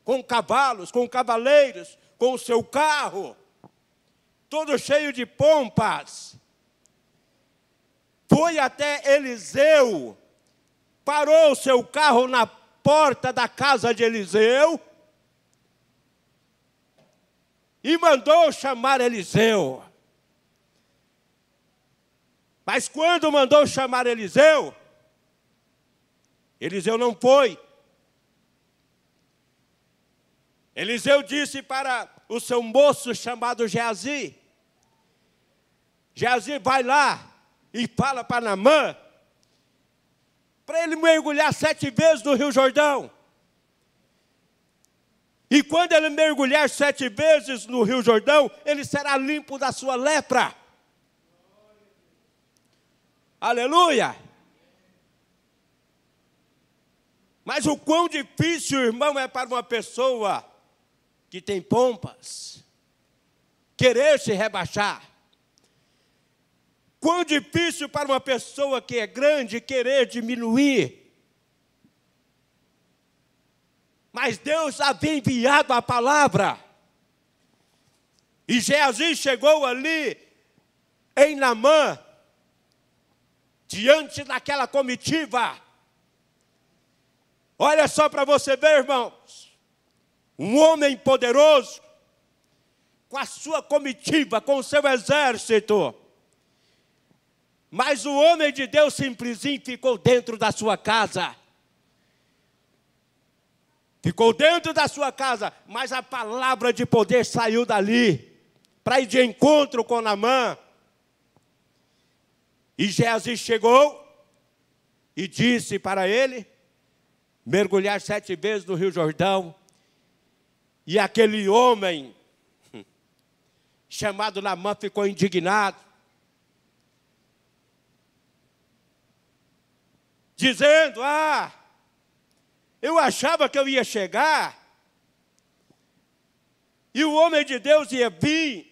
com cavalos, com cavaleiros, com o seu carro, todo cheio de pompas. Foi até Eliseu, parou o seu carro na porta da casa de Eliseu e mandou chamar Eliseu. Mas quando mandou chamar Eliseu, Eliseu não foi. Eliseu disse para o seu moço chamado Geazi: Geazi, vai lá e fala para Naamã, para ele mergulhar 7 vezes no Rio Jordão. E quando ele mergulhar 7 vezes no Rio Jordão, ele será limpo da sua lepra. Aleluia! Mas o quão difícil, irmão, é para uma pessoa que tem pompas querer se rebaixar. Quão difícil para uma pessoa que é grande querer diminuir. Mas Deus havia enviado a palavra. E Geazi chegou ali em Naamã, diante daquela comitiva. Olha só para você ver, irmãos. Um homem poderoso, com a sua comitiva, com o seu exército. Mas o homem de Deus simplesmente ficou dentro da sua casa. Ficou dentro da sua casa, mas a palavra de poder saiu dali, para ir de encontro com Naamã. E Geazi chegou e disse para ele mergulhar 7 vezes no Rio Jordão. E aquele homem chamado Naamã ficou indignado, dizendo: eu achava que eu ia chegar, e o homem de Deus ia vir,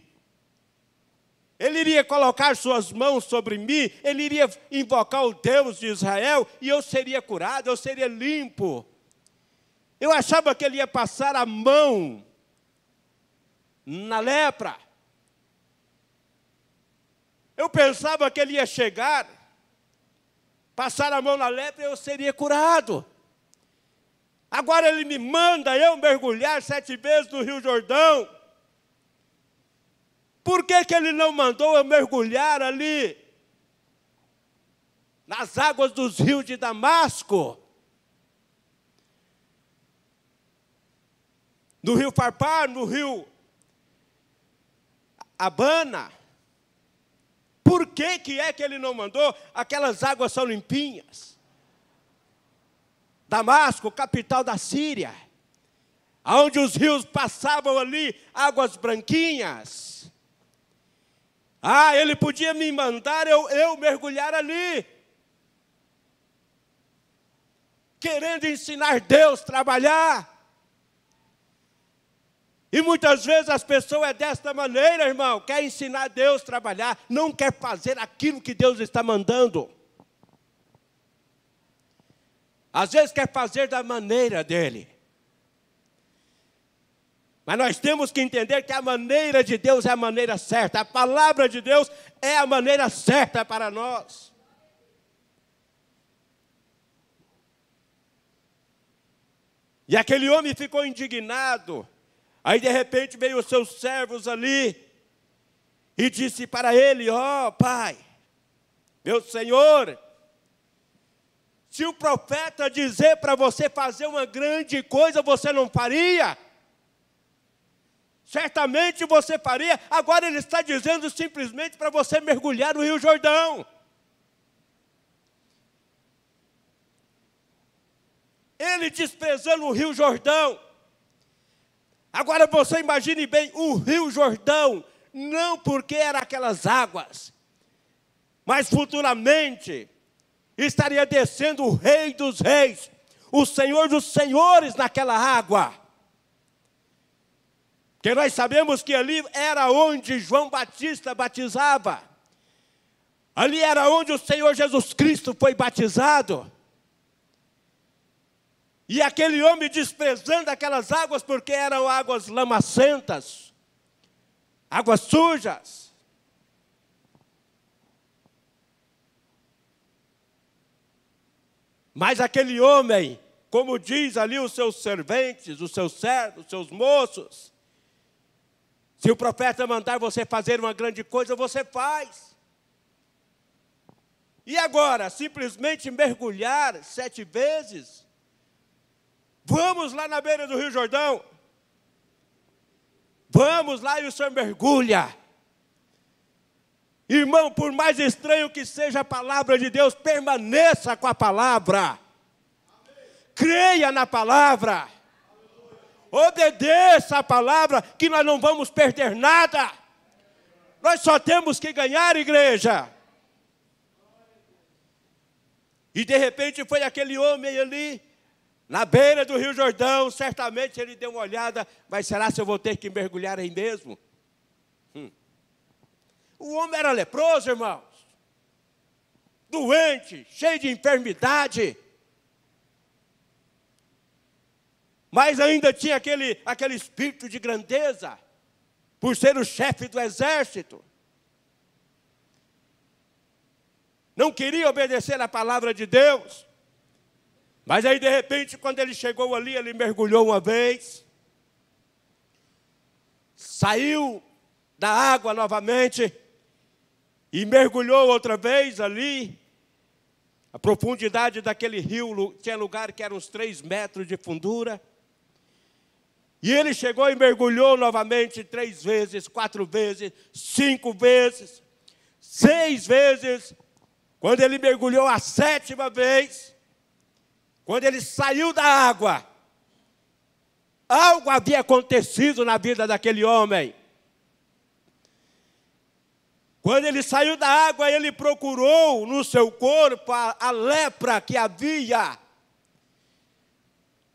ele iria colocar suas mãos sobre mim, ele iria invocar o Deus de Israel, e eu seria curado, eu seria limpo. Eu achava que ele ia passar a mão na lepra. Eu pensava que ele ia chegar, passar a mão na lepra e eu seria curado. Agora ele me manda eu mergulhar 7 vezes no Rio Jordão. Por que ele não mandou eu mergulhar ali, nas águas dos rios de Damasco? No rio Farpar, no rio Abana. Por que é que ele não mandou? Aquelas águas são limpinhas. Damasco, capital da Síria, onde os rios passavam ali, águas branquinhas. Ele podia me mandar eu mergulhar ali, querendo ensinar Deus a trabalhar. E muitas vezes as pessoas é desta maneira, irmão, quer ensinar Deus a trabalhar, não quer fazer aquilo que Deus está mandando. Às vezes quer fazer da maneira dele. Mas nós temos que entender que a maneira de Deus é a maneira certa. A palavra de Deus é a maneira certa para nós. E aquele homem ficou indignado. Aí de repente veio os seus servos ali e disse para ele: pai, meu senhor, se o profeta dizer para você fazer uma grande coisa, você não faria? Certamente você faria. Agora ele está dizendo simplesmente para você mergulhar no Rio Jordão. Ele desprezando o Rio Jordão. Agora você imagine bem o Rio Jordão, não porque eram aquelas águas, mas futuramente estaria descendo o Rei dos Reis, o Senhor dos Senhores naquela água. Porque nós sabemos que ali era onde João Batista batizava. Ali era onde o Senhor Jesus Cristo foi batizado. E aquele homem desprezando aquelas águas porque eram águas lamacentas, águas sujas. Mas aquele homem, como diz ali os seus serventes, os seus servos, os seus moços, se o profeta mandar você fazer uma grande coisa, você faz. E agora, simplesmente mergulhar 7 vezes? Vamos lá na beira do Rio Jordão. Vamos lá e o senhor mergulha. Irmão, por mais estranho que seja a palavra de Deus, permaneça com a palavra. Creia na palavra. Obedeça a palavra, que nós não vamos perder nada. Nós só temos que ganhar, igreja. E de repente foi aquele homem ali, na beira do Rio Jordão. Certamente ele deu uma olhada, mas será se eu vou ter que mergulhar aí mesmo? O homem era leproso, irmãos. Doente, cheio de enfermidade. Mas ainda tinha aquele espírito de grandeza, por ser o chefe do exército. Não queria obedecer a palavra de Deus. Mas aí, de repente, quando ele chegou ali, ele mergulhou uma vez. Saiu da água novamente. E mergulhou outra vez ali. A profundidade daquele rio, tinha lugar que era uns 3 metros de fundura. E ele chegou e mergulhou novamente 3 vezes, 4 vezes, 5 vezes, 6 vezes. Quando ele mergulhou a 7ª vez, quando ele saiu da água, algo havia acontecido na vida daquele homem. Quando ele saiu da água, ele procurou no seu corpo a lepra que havia.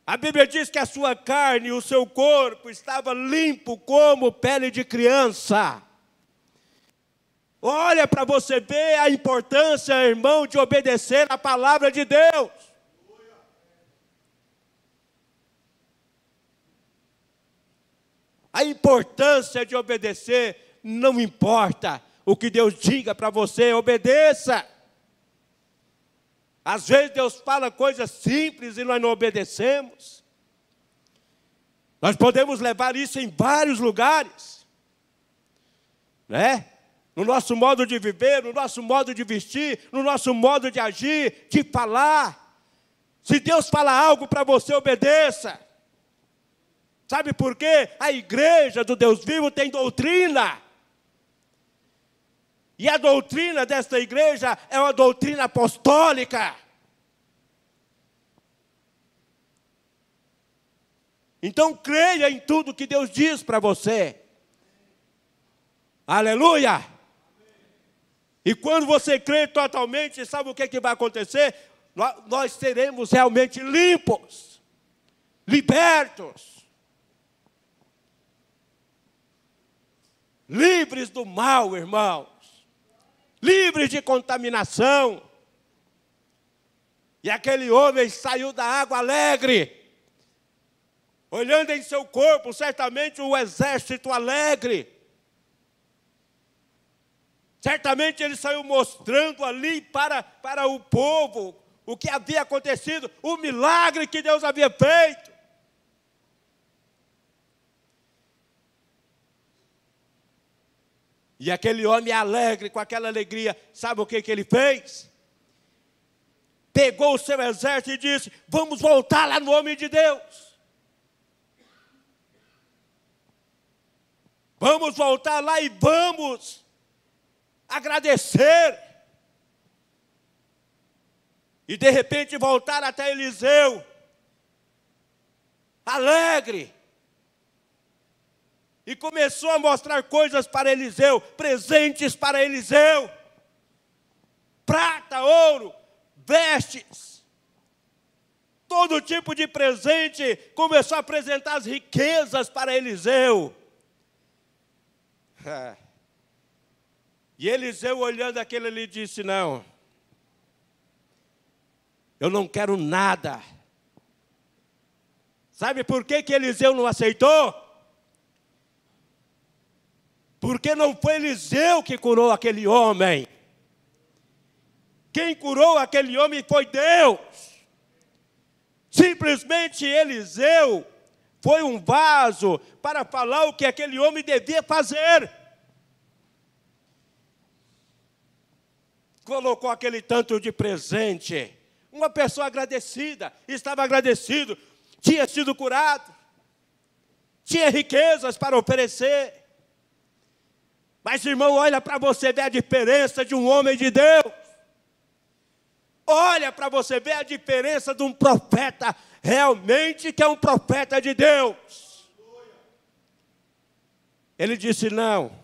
A Bíblia diz que a sua carne e o seu corpo estava limpo como pele de criança. Olha para você ver a importância, irmão, de obedecer a palavra de Deus. A importância de obedecer, não importa o que Deus diga para você, obedeça. Às vezes Deus fala coisas simples e nós não obedecemos. Nós podemos levar isso em vários lugares, né? No nosso modo de viver, no nosso modo de vestir, no nosso modo de agir, de falar. Se Deus fala algo para você, obedeça. Sabe por quê? A igreja do Deus vivo tem doutrina. E a doutrina desta igreja é uma doutrina apostólica. Então creia em tudo que Deus diz para você. Aleluia! E quando você crê totalmente, sabe o que vai acontecer? Nós seremos realmente limpos, libertos, livres do mal, irmãos, livres de contaminação. E aquele homem saiu da água alegre, olhando em seu corpo, certamente o exército alegre. Certamente ele saiu mostrando ali para o povo o que havia acontecido, o milagre que Deus havia feito. E aquele homem alegre, com aquela alegria, sabe o que ele fez? Pegou o seu exército e disse: vamos voltar lá no nome de Deus. Vamos voltar lá e vamos agradecer. E de repente voltar até Eliseu, alegre. E começou a mostrar coisas para Eliseu, presentes para Eliseu. Prata, ouro, vestes. Todo tipo de presente. Começou a apresentar as riquezas para Eliseu. E Eliseu, olhando aquilo ali, disse: não, eu não quero nada. Sabe por que Eliseu não aceitou? Porque não foi Eliseu que curou aquele homem. Quem curou aquele homem foi Deus. Simplesmente Eliseu foi um vaso para falar o que aquele homem devia fazer. Colocou aquele tanto de presente. Uma pessoa agradecida, estava agradecido, tinha sido curado, tinha riquezas para oferecer. Mas, irmão, olha para você ver a diferença de um homem de Deus. Olha para você ver a diferença de um profeta, realmente que é um profeta de Deus. Ele disse não.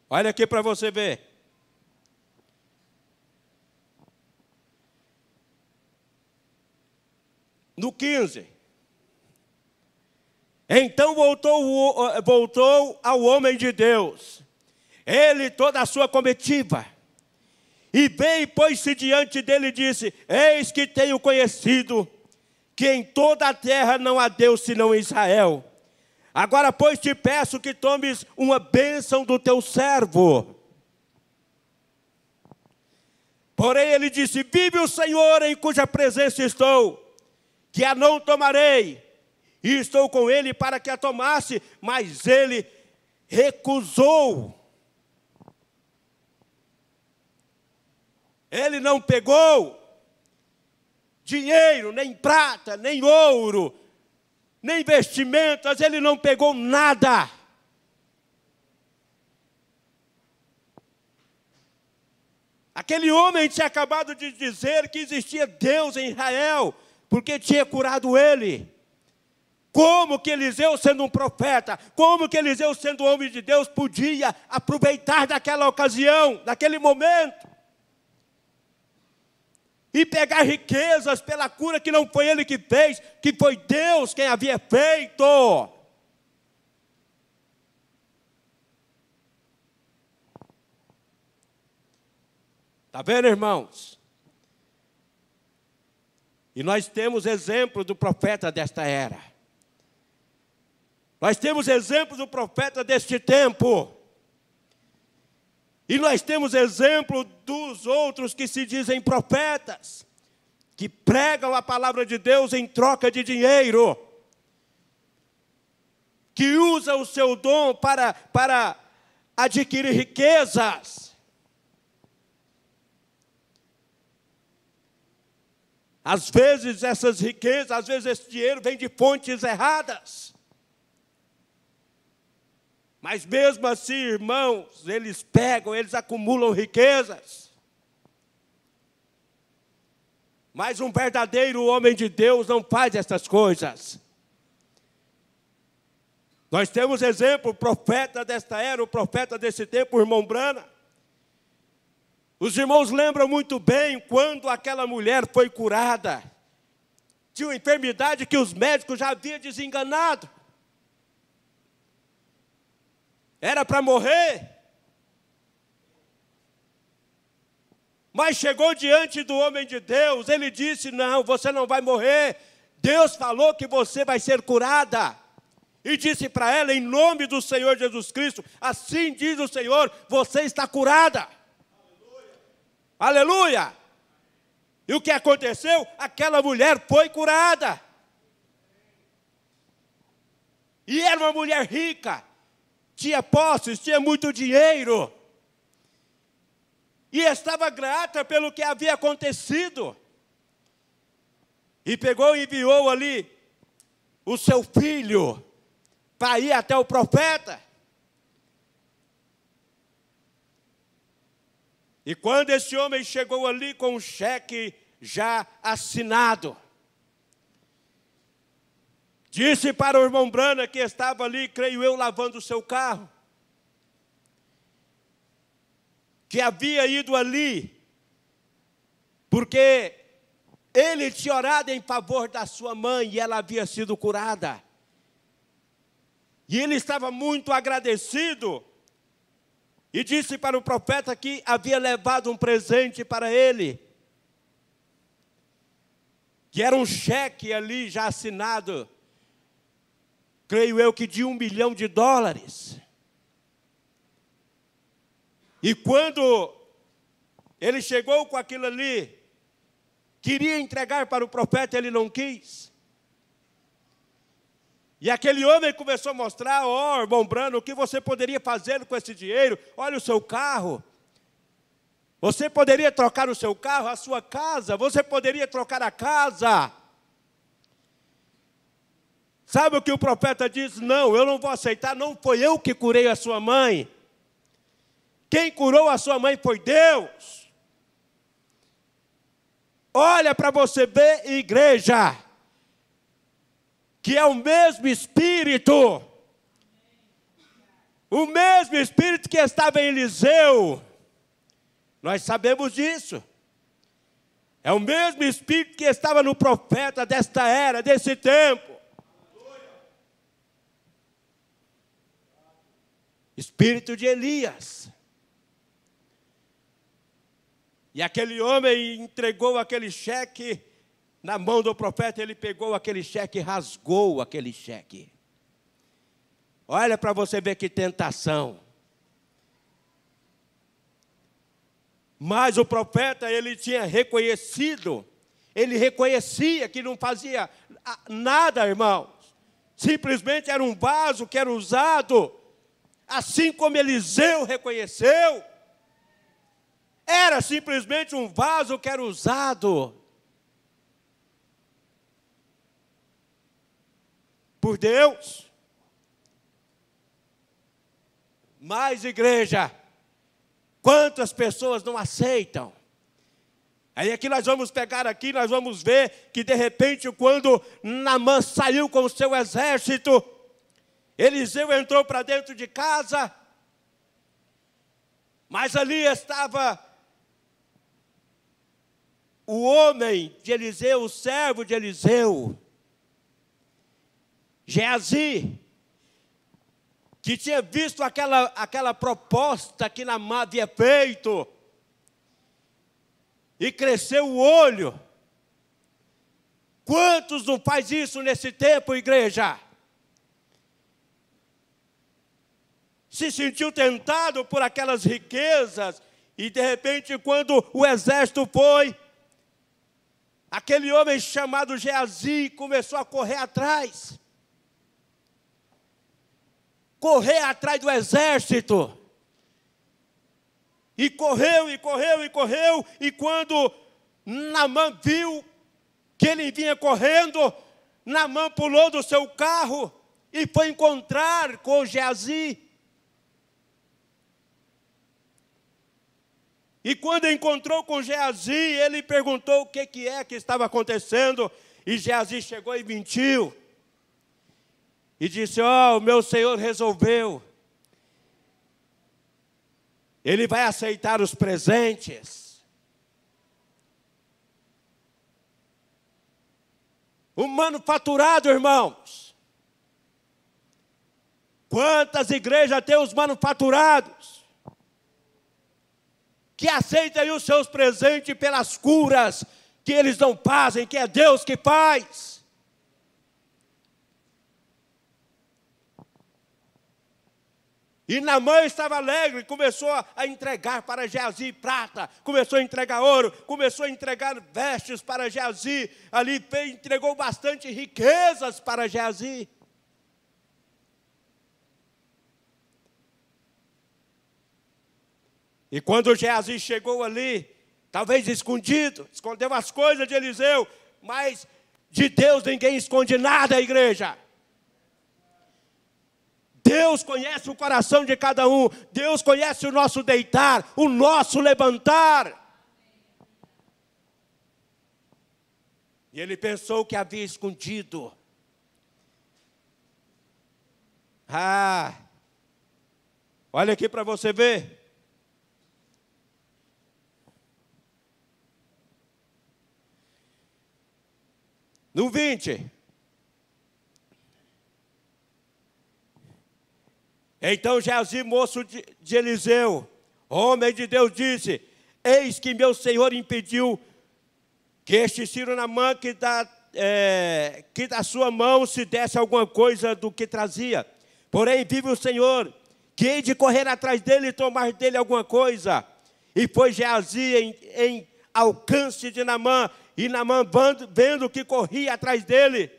Olha aqui para você ver. No 15. Então voltou ao homem de Deus, ele e toda a sua comitiva, e veio e pôs-se diante dele e disse: eis que tenho conhecido que em toda a terra não há Deus senão em Israel. Agora, pois, te peço que tomes uma bênção do teu servo. Porém, ele disse: vive o Senhor em cuja presença estou, que a não tomarei. E estou com ele para que a tomasse, mas ele recusou. Ele não pegou dinheiro, nem prata, nem ouro, nem vestimentas, ele não pegou nada. Aquele homem tinha acabado de dizer que existia Deus em Israel, porque tinha curado ele. Como que Eliseu, sendo um profeta, como que Eliseu, sendo um homem de Deus, podia aproveitar daquela ocasião, daquele momento, e pegar riquezas pela cura que não foi ele que fez, que foi Deus quem havia feito? Está vendo, irmãos? E nós temos exemplo do profeta desta era. Nós temos exemplo do profeta deste tempo. E nós temos exemplo dos outros que se dizem profetas, que pregam a palavra de Deus em troca de dinheiro, que usam o seu dom para adquirir riquezas. Às vezes essas riquezas, às vezes esse dinheiro vem de fontes erradas. Mas mesmo assim, irmãos, eles pegam, eles acumulam riquezas. Mas um verdadeiro homem de Deus não faz essas coisas. Nós temos exemplo, o profeta desta era, o profeta desse tempo, o irmão Brana. Os irmãos lembram muito bem quando aquela mulher foi curada. Tinha uma enfermidade que os médicos já haviam desenganado. Era para morrer. Mas chegou diante do homem de Deus, ele disse: não, você não vai morrer. Deus falou que você vai ser curada. E disse para ela, em nome do Senhor Jesus Cristo, assim diz o Senhor, você está curada. Aleluia. Aleluia. E o que aconteceu? Aquela mulher foi curada. E era uma mulher rica. Tinha posses, tinha muito dinheiro. E estava grata pelo que havia acontecido. E pegou e enviou ali o seu filho para ir até o profeta. E quando esse homem chegou ali com um cheque já assinado, disse para o irmão Brana, que estava ali, creio eu, lavando o seu carro, que havia ido ali, porque ele tinha orado em favor da sua mãe e ela havia sido curada. E ele estava muito agradecido e disse para o profeta que havia levado um presente para ele, que era um cheque ali já assinado, creio eu que de $1 milhão. E quando ele chegou com aquilo ali, queria entregar para o profeta, ele não quis. E aquele homem começou a mostrar, irmão Brano, o que você poderia fazer com esse dinheiro. Olha o seu carro. Você poderia trocar o seu carro, a sua casa. Você poderia trocar a casa. Sabe o que o profeta diz? Não, eu não vou aceitar. Não foi eu que curei a sua mãe. Quem curou a sua mãe foi Deus. Olha para você ver, igreja, que é o mesmo Espírito. O mesmo Espírito que estava em Eliseu. Nós sabemos disso. É o mesmo Espírito que estava no profeta desta era, desse tempo. Espírito de Elias. E aquele homem entregou aquele cheque na mão do profeta, ele pegou aquele cheque e rasgou aquele cheque. Olha para você ver que tentação. Mas o profeta, ele tinha reconhecido, ele reconhecia que não fazia nada, irmãos. Simplesmente era um vaso que era usado, assim como Eliseu reconheceu. Era simplesmente um vaso que era usado por Deus. Mas, igreja, quantas pessoas não aceitam? Aí aqui nós vamos pegar aqui, nós vamos ver que de repente quando Naamã saiu com o seu exército, Eliseu entrou para dentro de casa, mas ali estava o homem de Eliseu, o servo de Eliseu, Geazi, que tinha visto aquela proposta que Naamã havia feito, e cresceu o olho. Quantos não faz isso nesse tempo, igreja? Se sentiu tentado por aquelas riquezas, e de repente quando o exército foi, aquele homem chamado Geazi começou a correr atrás. Correr atrás do exército. E correu, e correu, e correu. E quando Naamã viu que ele vinha correndo, Naamã pulou do seu carro e foi encontrar com Geazi. E quando encontrou com Geazi, ele perguntou o que é que estava acontecendo. E Geazi chegou e mentiu. E disse, o meu senhor resolveu. Ele vai aceitar os presentes. O manufaturado, irmãos. Quantas igrejas têm os manufaturados? Que aceitam aí os seus presentes pelas curas que eles não fazem, que é Deus que faz. E Naamã estava alegre, começou a entregar para Geazi prata, começou a entregar ouro, começou a entregar vestes para Geazi, ali entregou bastante riquezas para Geazi. E quando Geazi chegou ali, talvez escondido, escondeu as coisas de Eliseu, mas de Deus ninguém esconde nada, igreja. Deus conhece o coração de cada um. Deus conhece o nosso deitar, o nosso levantar. E ele pensou que havia escondido. Olha aqui para você ver. No 20. Então Geazi, moço de Eliseu, homem de Deus, disse: eis que meu senhor impediu que este Ciro Naamã, que da sua mão se desse alguma coisa do que trazia. Porém vive o Senhor, que hei de correr atrás dele e tomar dele alguma coisa. E foi Geazi em alcance de Naamã, e Naamã, vendo que corria atrás dele,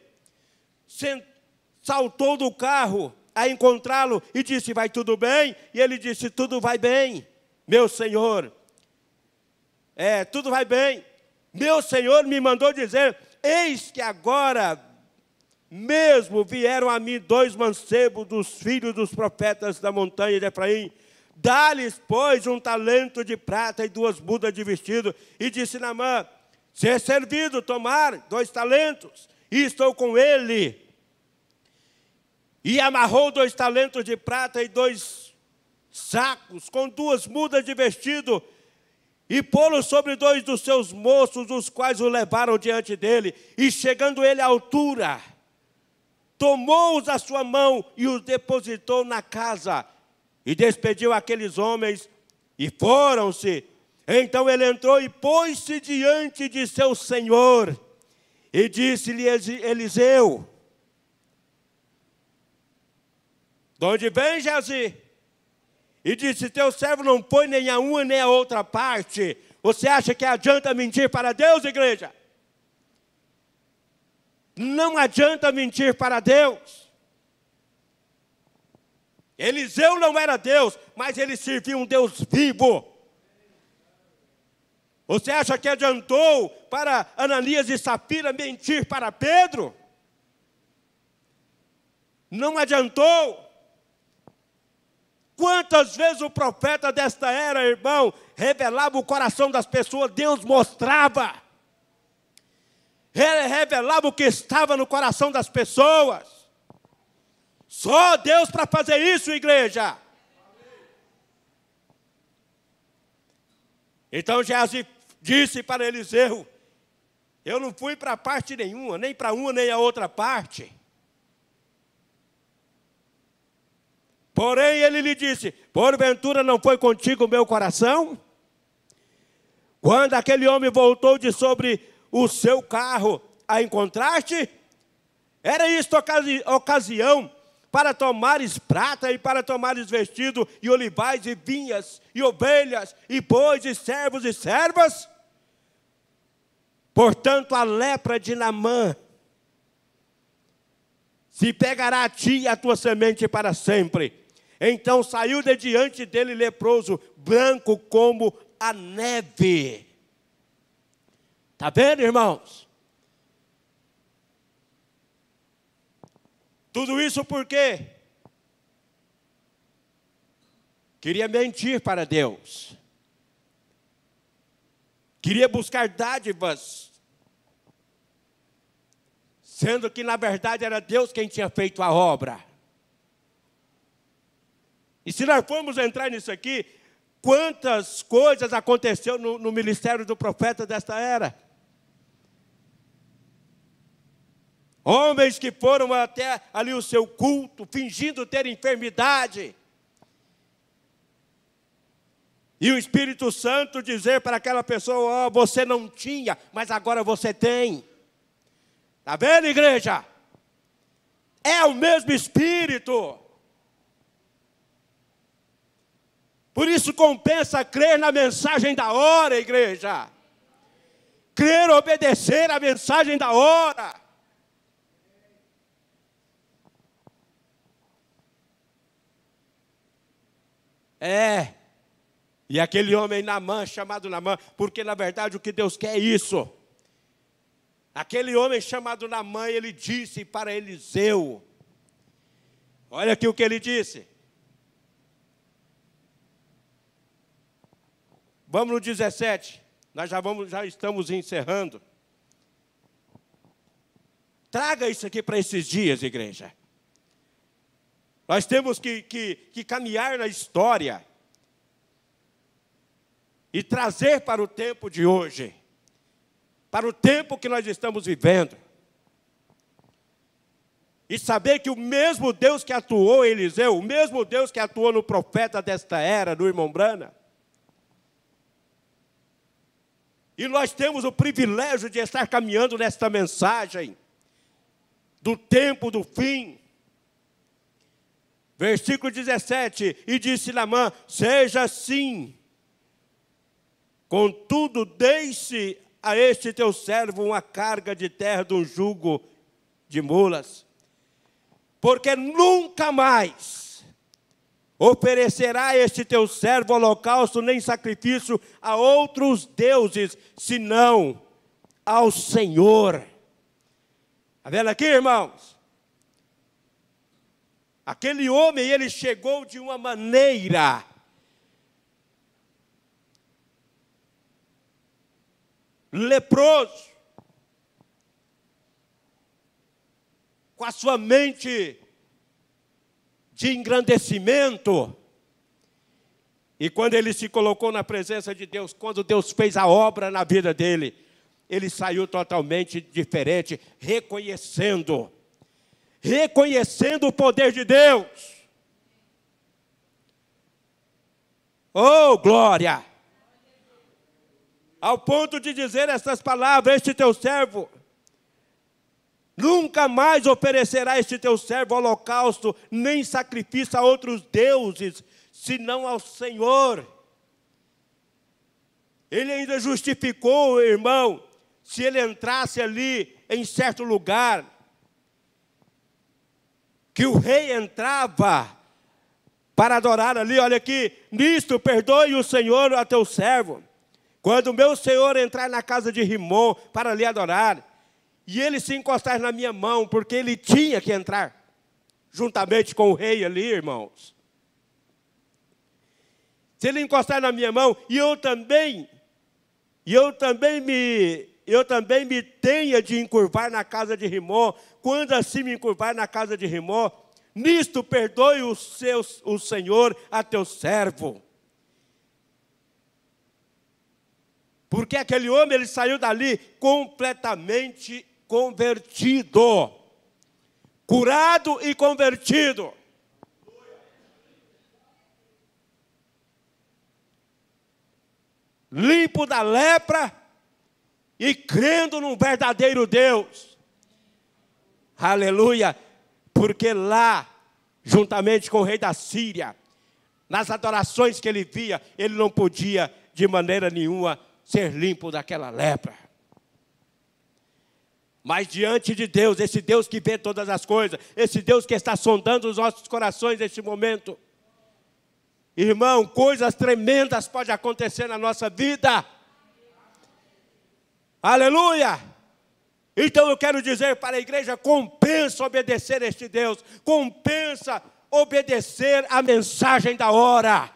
saltou do carro a encontrá-lo e disse: vai tudo bem? E ele disse: tudo vai bem, meu senhor. Tudo vai bem. Meu senhor me mandou dizer: eis que agora mesmo vieram a mim 2 mancebos dos filhos dos profetas da montanha de Efraim. Dá-lhes, pois, 1 talento de prata e 2 mudas de vestido. E disse Naamã: se é servido tomar 2 talentos, e estou com ele. E amarrou 2 talentos de prata e 2 sacos com 2 mudas de vestido, e pô-lo sobre 2 dos seus moços, os quais o levaram diante dele. E chegando ele à altura, tomou-os à sua mão e os depositou na casa. E despediu aqueles homens e foram-se. Então ele entrou e pôs-se diante de seu senhor. E disse-lhe Eliseu: de onde vem, Geazi? E disse: teu servo não põe nem a uma nem a outra parte. Você acha que adianta mentir para Deus, igreja? Não adianta mentir para Deus. Eliseu não era Deus, mas ele servia um Deus vivo. Você acha que adiantou para Ananias e Safira mentir para Pedro? Não adiantou. Quantas vezes o profeta desta era, irmão, revelava o coração das pessoas, Deus mostrava. Ele revelava o que estava no coração das pessoas. Só Deus para fazer isso, igreja. Então Geazi disse para Eliseu: eu não fui para parte nenhuma, nem para uma nem a outra parte. Porém ele lhe disse: porventura não foi contigo o meu coração? Quando aquele homem voltou de sobre o seu carro, a encontraste? Era isto ocasião para tomares prata e para tomares vestido, e olivais, e vinhas, e ovelhas, e bois, e servos e servas? Portanto, a lepra de Naamã se pegará a ti e a tua semente para sempre. Então saiu de diante dele leproso, branco como a neve. Está vendo, irmãos? Tudo isso por quê? Queria mentir para Deus. Queria buscar dádivas, sendo que na verdade era Deus quem tinha feito a obra. E se nós formos entrar nisso aqui, quantas coisas aconteceram no ministério do profeta desta era? Homens que foram até ali o seu culto, fingindo ter enfermidade. E o Espírito Santo dizer para aquela pessoa: você não tinha, mas agora você tem. Está vendo, igreja? É o mesmo Espírito. Por isso compensa crer na mensagem da hora, igreja. Crer, obedecer a mensagem da hora. E aquele homem Naamã, chamado Naamã, porque na verdade o que Deus quer é isso. Aquele homem chamado Naamã, ele disse para Eliseu, olha aqui o que ele disse. Vamos no 17, nós já estamos encerrando. Traga isso aqui para esses dias, igreja. Nós temos que caminhar na história e trazer para o tempo de hoje, para o tempo que nós estamos vivendo. E saber que o mesmo Deus que atuou em Eliseu, o mesmo Deus que atuou no profeta desta era, no irmão Brana. E nós temos o privilégio de estar caminhando nesta mensagem do tempo do fim. Versículo 17, e disse Naamã, seja assim, contudo deixe a este teu servo uma carga de terra de um jugo de mulas, porque nunca mais oferecerá este teu servo holocausto nem sacrifício a outros deuses, senão ao Senhor. Está vendo aqui, irmãos? Aquele homem, ele chegou de uma maneira leproso, com a sua mente de engrandecimento. E quando ele se colocou na presença de Deus, quando Deus fez a obra na vida dele, ele saiu totalmente diferente, reconhecendo o poder de Deus. Oh, glória! Ao ponto de dizer essas palavras, este teu servo, nunca mais oferecerá este teu servo holocausto, nem sacrifício a outros deuses, senão ao Senhor. Ele ainda justificou, irmão, se ele entrasse ali em certo lugar, que o rei entrava para adorar ali, olha aqui, nisto perdoe o Senhor a teu servo, quando o meu senhor entrar na casa de Rimom para lhe adorar, e ele se encostar na minha mão, porque ele tinha que entrar, juntamente com o rei ali, irmãos. Se ele encostar na minha mão, e eu também me tenha de encurvar na casa de Rimom, quando assim me encurvar na casa de Rimom, nisto perdoe o Senhor a teu servo. Porque aquele homem, ele saiu dali completamente convertido, curado e convertido. Limpo da lepra e crendo num verdadeiro Deus. Aleluia! Porque lá, juntamente com o rei da Síria, nas adorações que ele via, ele não podia de maneira nenhuma ser limpo daquela lepra. Mas diante de Deus, esse Deus que vê todas as coisas, esse Deus que está sondando os nossos corações neste momento, irmão, coisas tremendas podem acontecer na nossa vida. Aleluia! Então eu quero dizer para a igreja, compensa obedecer a este Deus, compensa obedecer a mensagem da hora.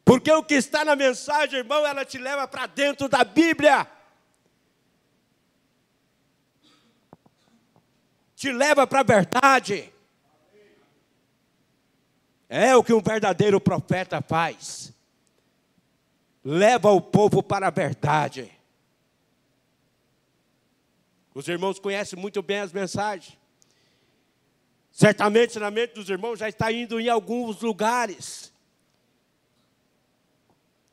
Porque o que está na mensagem, irmão, ela te leva para dentro da Bíblia. Te leva para a verdade. É o que um verdadeiro profeta faz. Leva o povo para a verdade. Os irmãos conhecem muito bem as mensagens. Certamente na mente dos irmãos já está indo em alguns lugares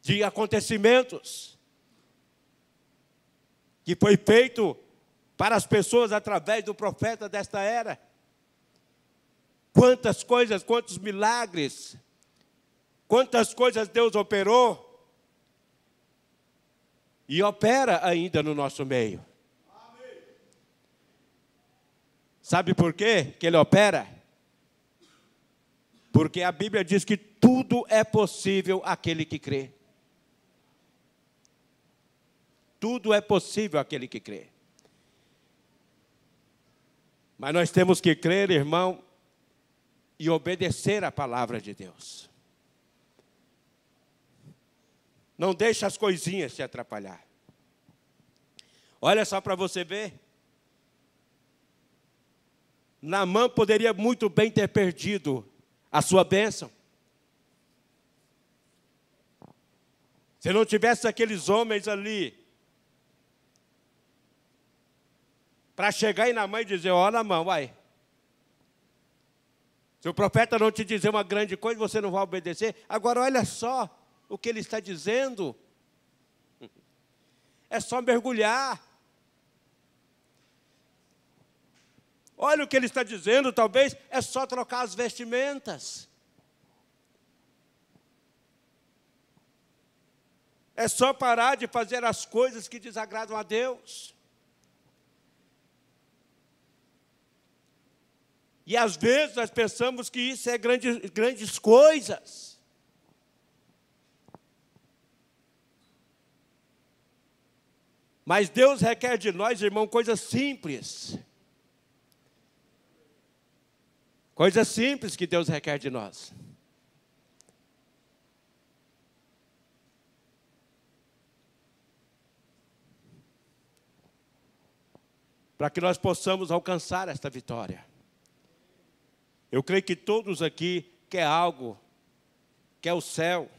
de acontecimentos que foi feito para as pessoas através do profeta desta era. Quantas coisas, quantos milagres, quantas coisas Deus operou e opera ainda no nosso meio. Amém. Sabe por quê que Ele opera? Porque a Bíblia diz que tudo é possível àquele que crê. Tudo é possível àquele que crê. Mas nós temos que crer, irmão, e obedecer a palavra de Deus. Não deixe as coisinhas te atrapalhar. Olha só para você ver. Naamã poderia muito bem ter perdido a sua bênção. Se não tivesse aqueles homens ali, Para chegar aí na mãe e dizer, ó, Naamã, vai. Se o profeta não te dizer uma grande coisa, você não vai obedecer. Agora, olha só o que ele está dizendo. É só mergulhar. Olha o que ele está dizendo, talvez é só trocar as vestimentas. É só parar de fazer as coisas que desagradam a Deus. E às vezes nós pensamos que isso é grandes coisas. Mas Deus requer de nós, irmão, coisas simples. Coisas simples que Deus requer de nós. Para que nós possamos alcançar esta vitória. Eu creio que todos aqui querem algo, quer o céu,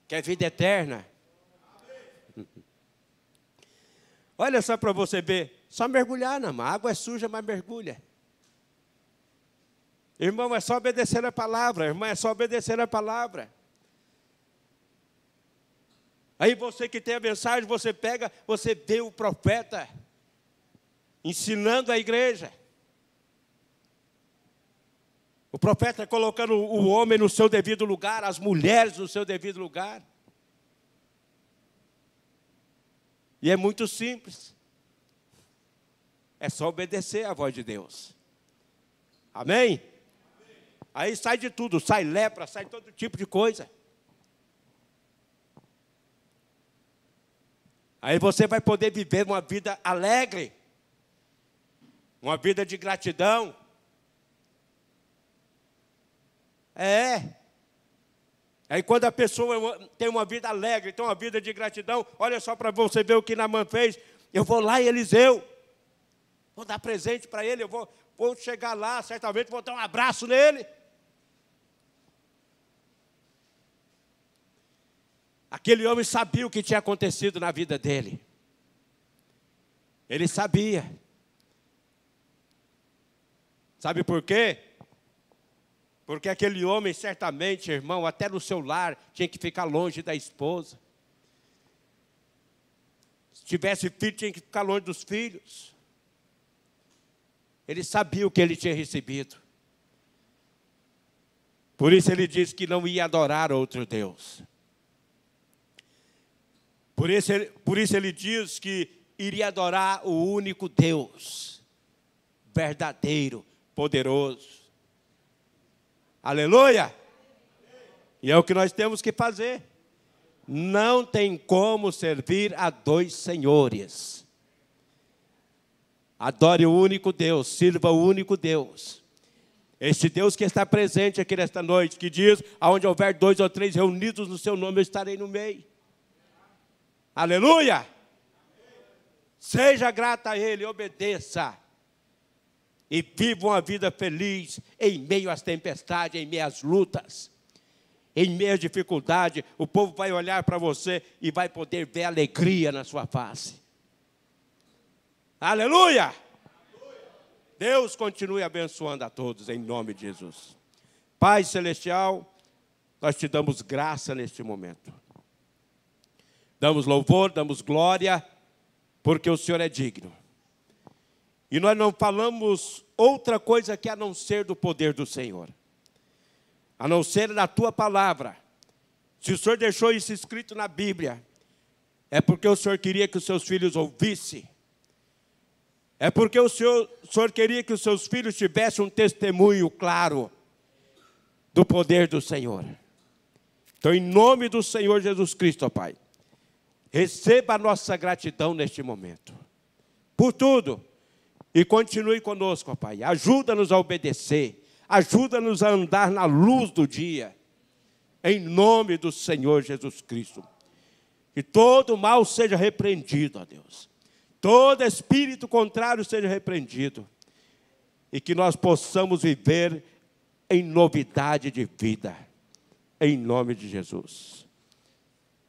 quer vida eterna. Olha só para você ver, só mergulhar na água. A água é suja, mas mergulha. Irmão, é só obedecer a palavra. Irmã, é só obedecer a palavra. Aí você que tem a mensagem, você pega, você vê o profeta ensinando a igreja. O profeta colocando o homem no seu devido lugar, as mulheres no seu devido lugar. E é muito simples. É só obedecer à voz de Deus. Amém? Aí sai de tudo, sai lepra, sai todo tipo de coisa. Aí você vai poder viver uma vida alegre, uma vida de gratidão. Aí quando a pessoa tem uma vida alegre, tem uma vida de gratidão, olha só para você ver o que Naamã fez. Eu vou lá em Eliseu, vou dar presente para ele, eu vou chegar lá, certamente vou dar um abraço nele. Aquele homem sabia o que tinha acontecido na vida dele. Ele sabia. Sabe por quê? Porque aquele homem, certamente, irmão, até no seu lar, tinha que ficar longe da esposa. Se tivesse filho, tinha que ficar longe dos filhos. Ele sabia o que ele tinha recebido. Por isso ele disse que não ia adorar outro Deus. Por isso ele diz que iria adorar o único Deus, verdadeiro, poderoso. Aleluia! E é o que nós temos que fazer. Não tem como servir a dois senhores. Adore o único Deus, sirva o único Deus. Este Deus que está presente aqui nesta noite, que diz, aonde houver 2 ou 3 reunidos no seu nome, eu estarei no meio. Aleluia! Seja grata a Ele, obedeça. E viva uma vida feliz em meio às tempestades, em meio às lutas, em meio às dificuldades. O povo vai olhar para você e vai poder ver alegria na sua face. Aleluia! Deus continue abençoando a todos em nome de Jesus. Pai Celestial, nós te damos graça neste momento. Damos louvor, damos glória, porque o Senhor é digno. E nós não falamos outra coisa que a não ser do poder do Senhor. A não ser da Tua palavra. Se o Senhor deixou isso escrito na Bíblia, é porque o Senhor queria que os seus filhos ouvissem. É porque o Senhor queria que os seus filhos tivessem um testemunho claro do poder do Senhor. Então, em nome do Senhor Jesus Cristo, ó Pai, receba a nossa gratidão neste momento. Por tudo. E continue conosco, ó Pai. Ajuda-nos a obedecer. Ajuda-nos a andar na luz do dia. Em nome do Senhor Jesus Cristo. Que todo mal seja repreendido, ó Deus. Todo espírito contrário seja repreendido. E que nós possamos viver em novidade de vida. Em nome de Jesus.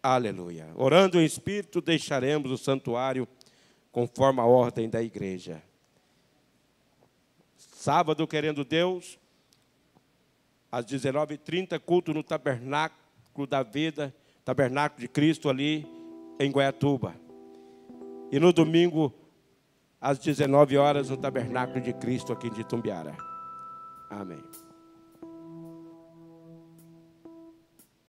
Aleluia. Orando em espírito, deixaremos o santuário conforme a ordem da igreja. Sábado, querendo Deus, às 19h30, culto no Tabernáculo da Vida, Tabernáculo de Cristo ali em Goiatuba. E no domingo, às 19 horas, no Tabernáculo de Cristo aqui de Itumbiara. Amém.